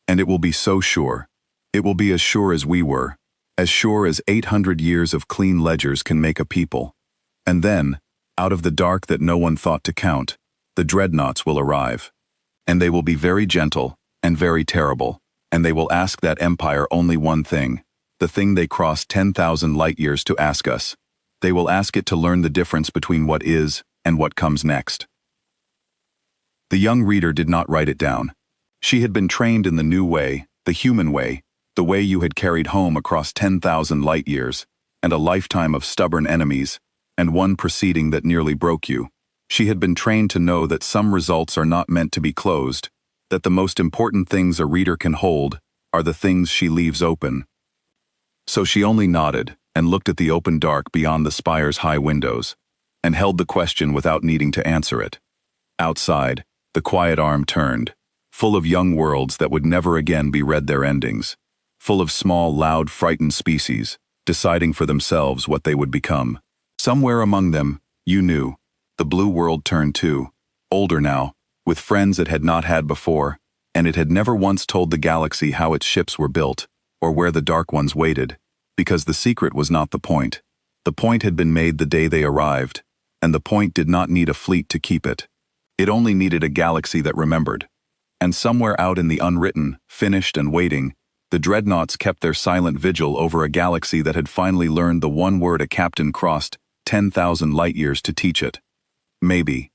S1: And it will be so sure. It will be as sure as we were, as sure as 800 years of clean ledgers can make a people. And then, out of the dark that no one thought to count, the Dreadnoughts will arrive. And they will be very gentle and very terrible, and they will ask that Empire only one thing, the thing they crossed 10,000 light years to ask us. They will ask it to learn the difference between what is and what comes next. The young reader did not write it down. She had been trained in the new way, the human way, the way you had carried home across 10,000 light years, and a lifetime of stubborn enemies, and one proceeding that nearly broke you. She had been trained to know that some results are not meant to be closed, that the most important things a reader can hold are the things she leaves open. So she only nodded and looked at the open dark beyond the spire's high windows, and held the question without needing to answer it. Outside, the quiet arm turned, full of young worlds that would never again be read their endings, full of small, loud, frightened species, deciding for themselves what they would become. Somewhere among them, you knew, the blue world turned too, older now, with friends it had not had before, and it had never once told the galaxy how its ships were built, or where the dark ones waited, because the secret was not the point. The point had been made the day they arrived, and the point did not need a fleet to keep it. It only needed a galaxy that remembered. And somewhere out in the unwritten, finished and waiting, the Dreadnoughts kept their silent vigil over a galaxy that had finally learned the one word a captain crossed 10,000 light years to teach it. Maybe.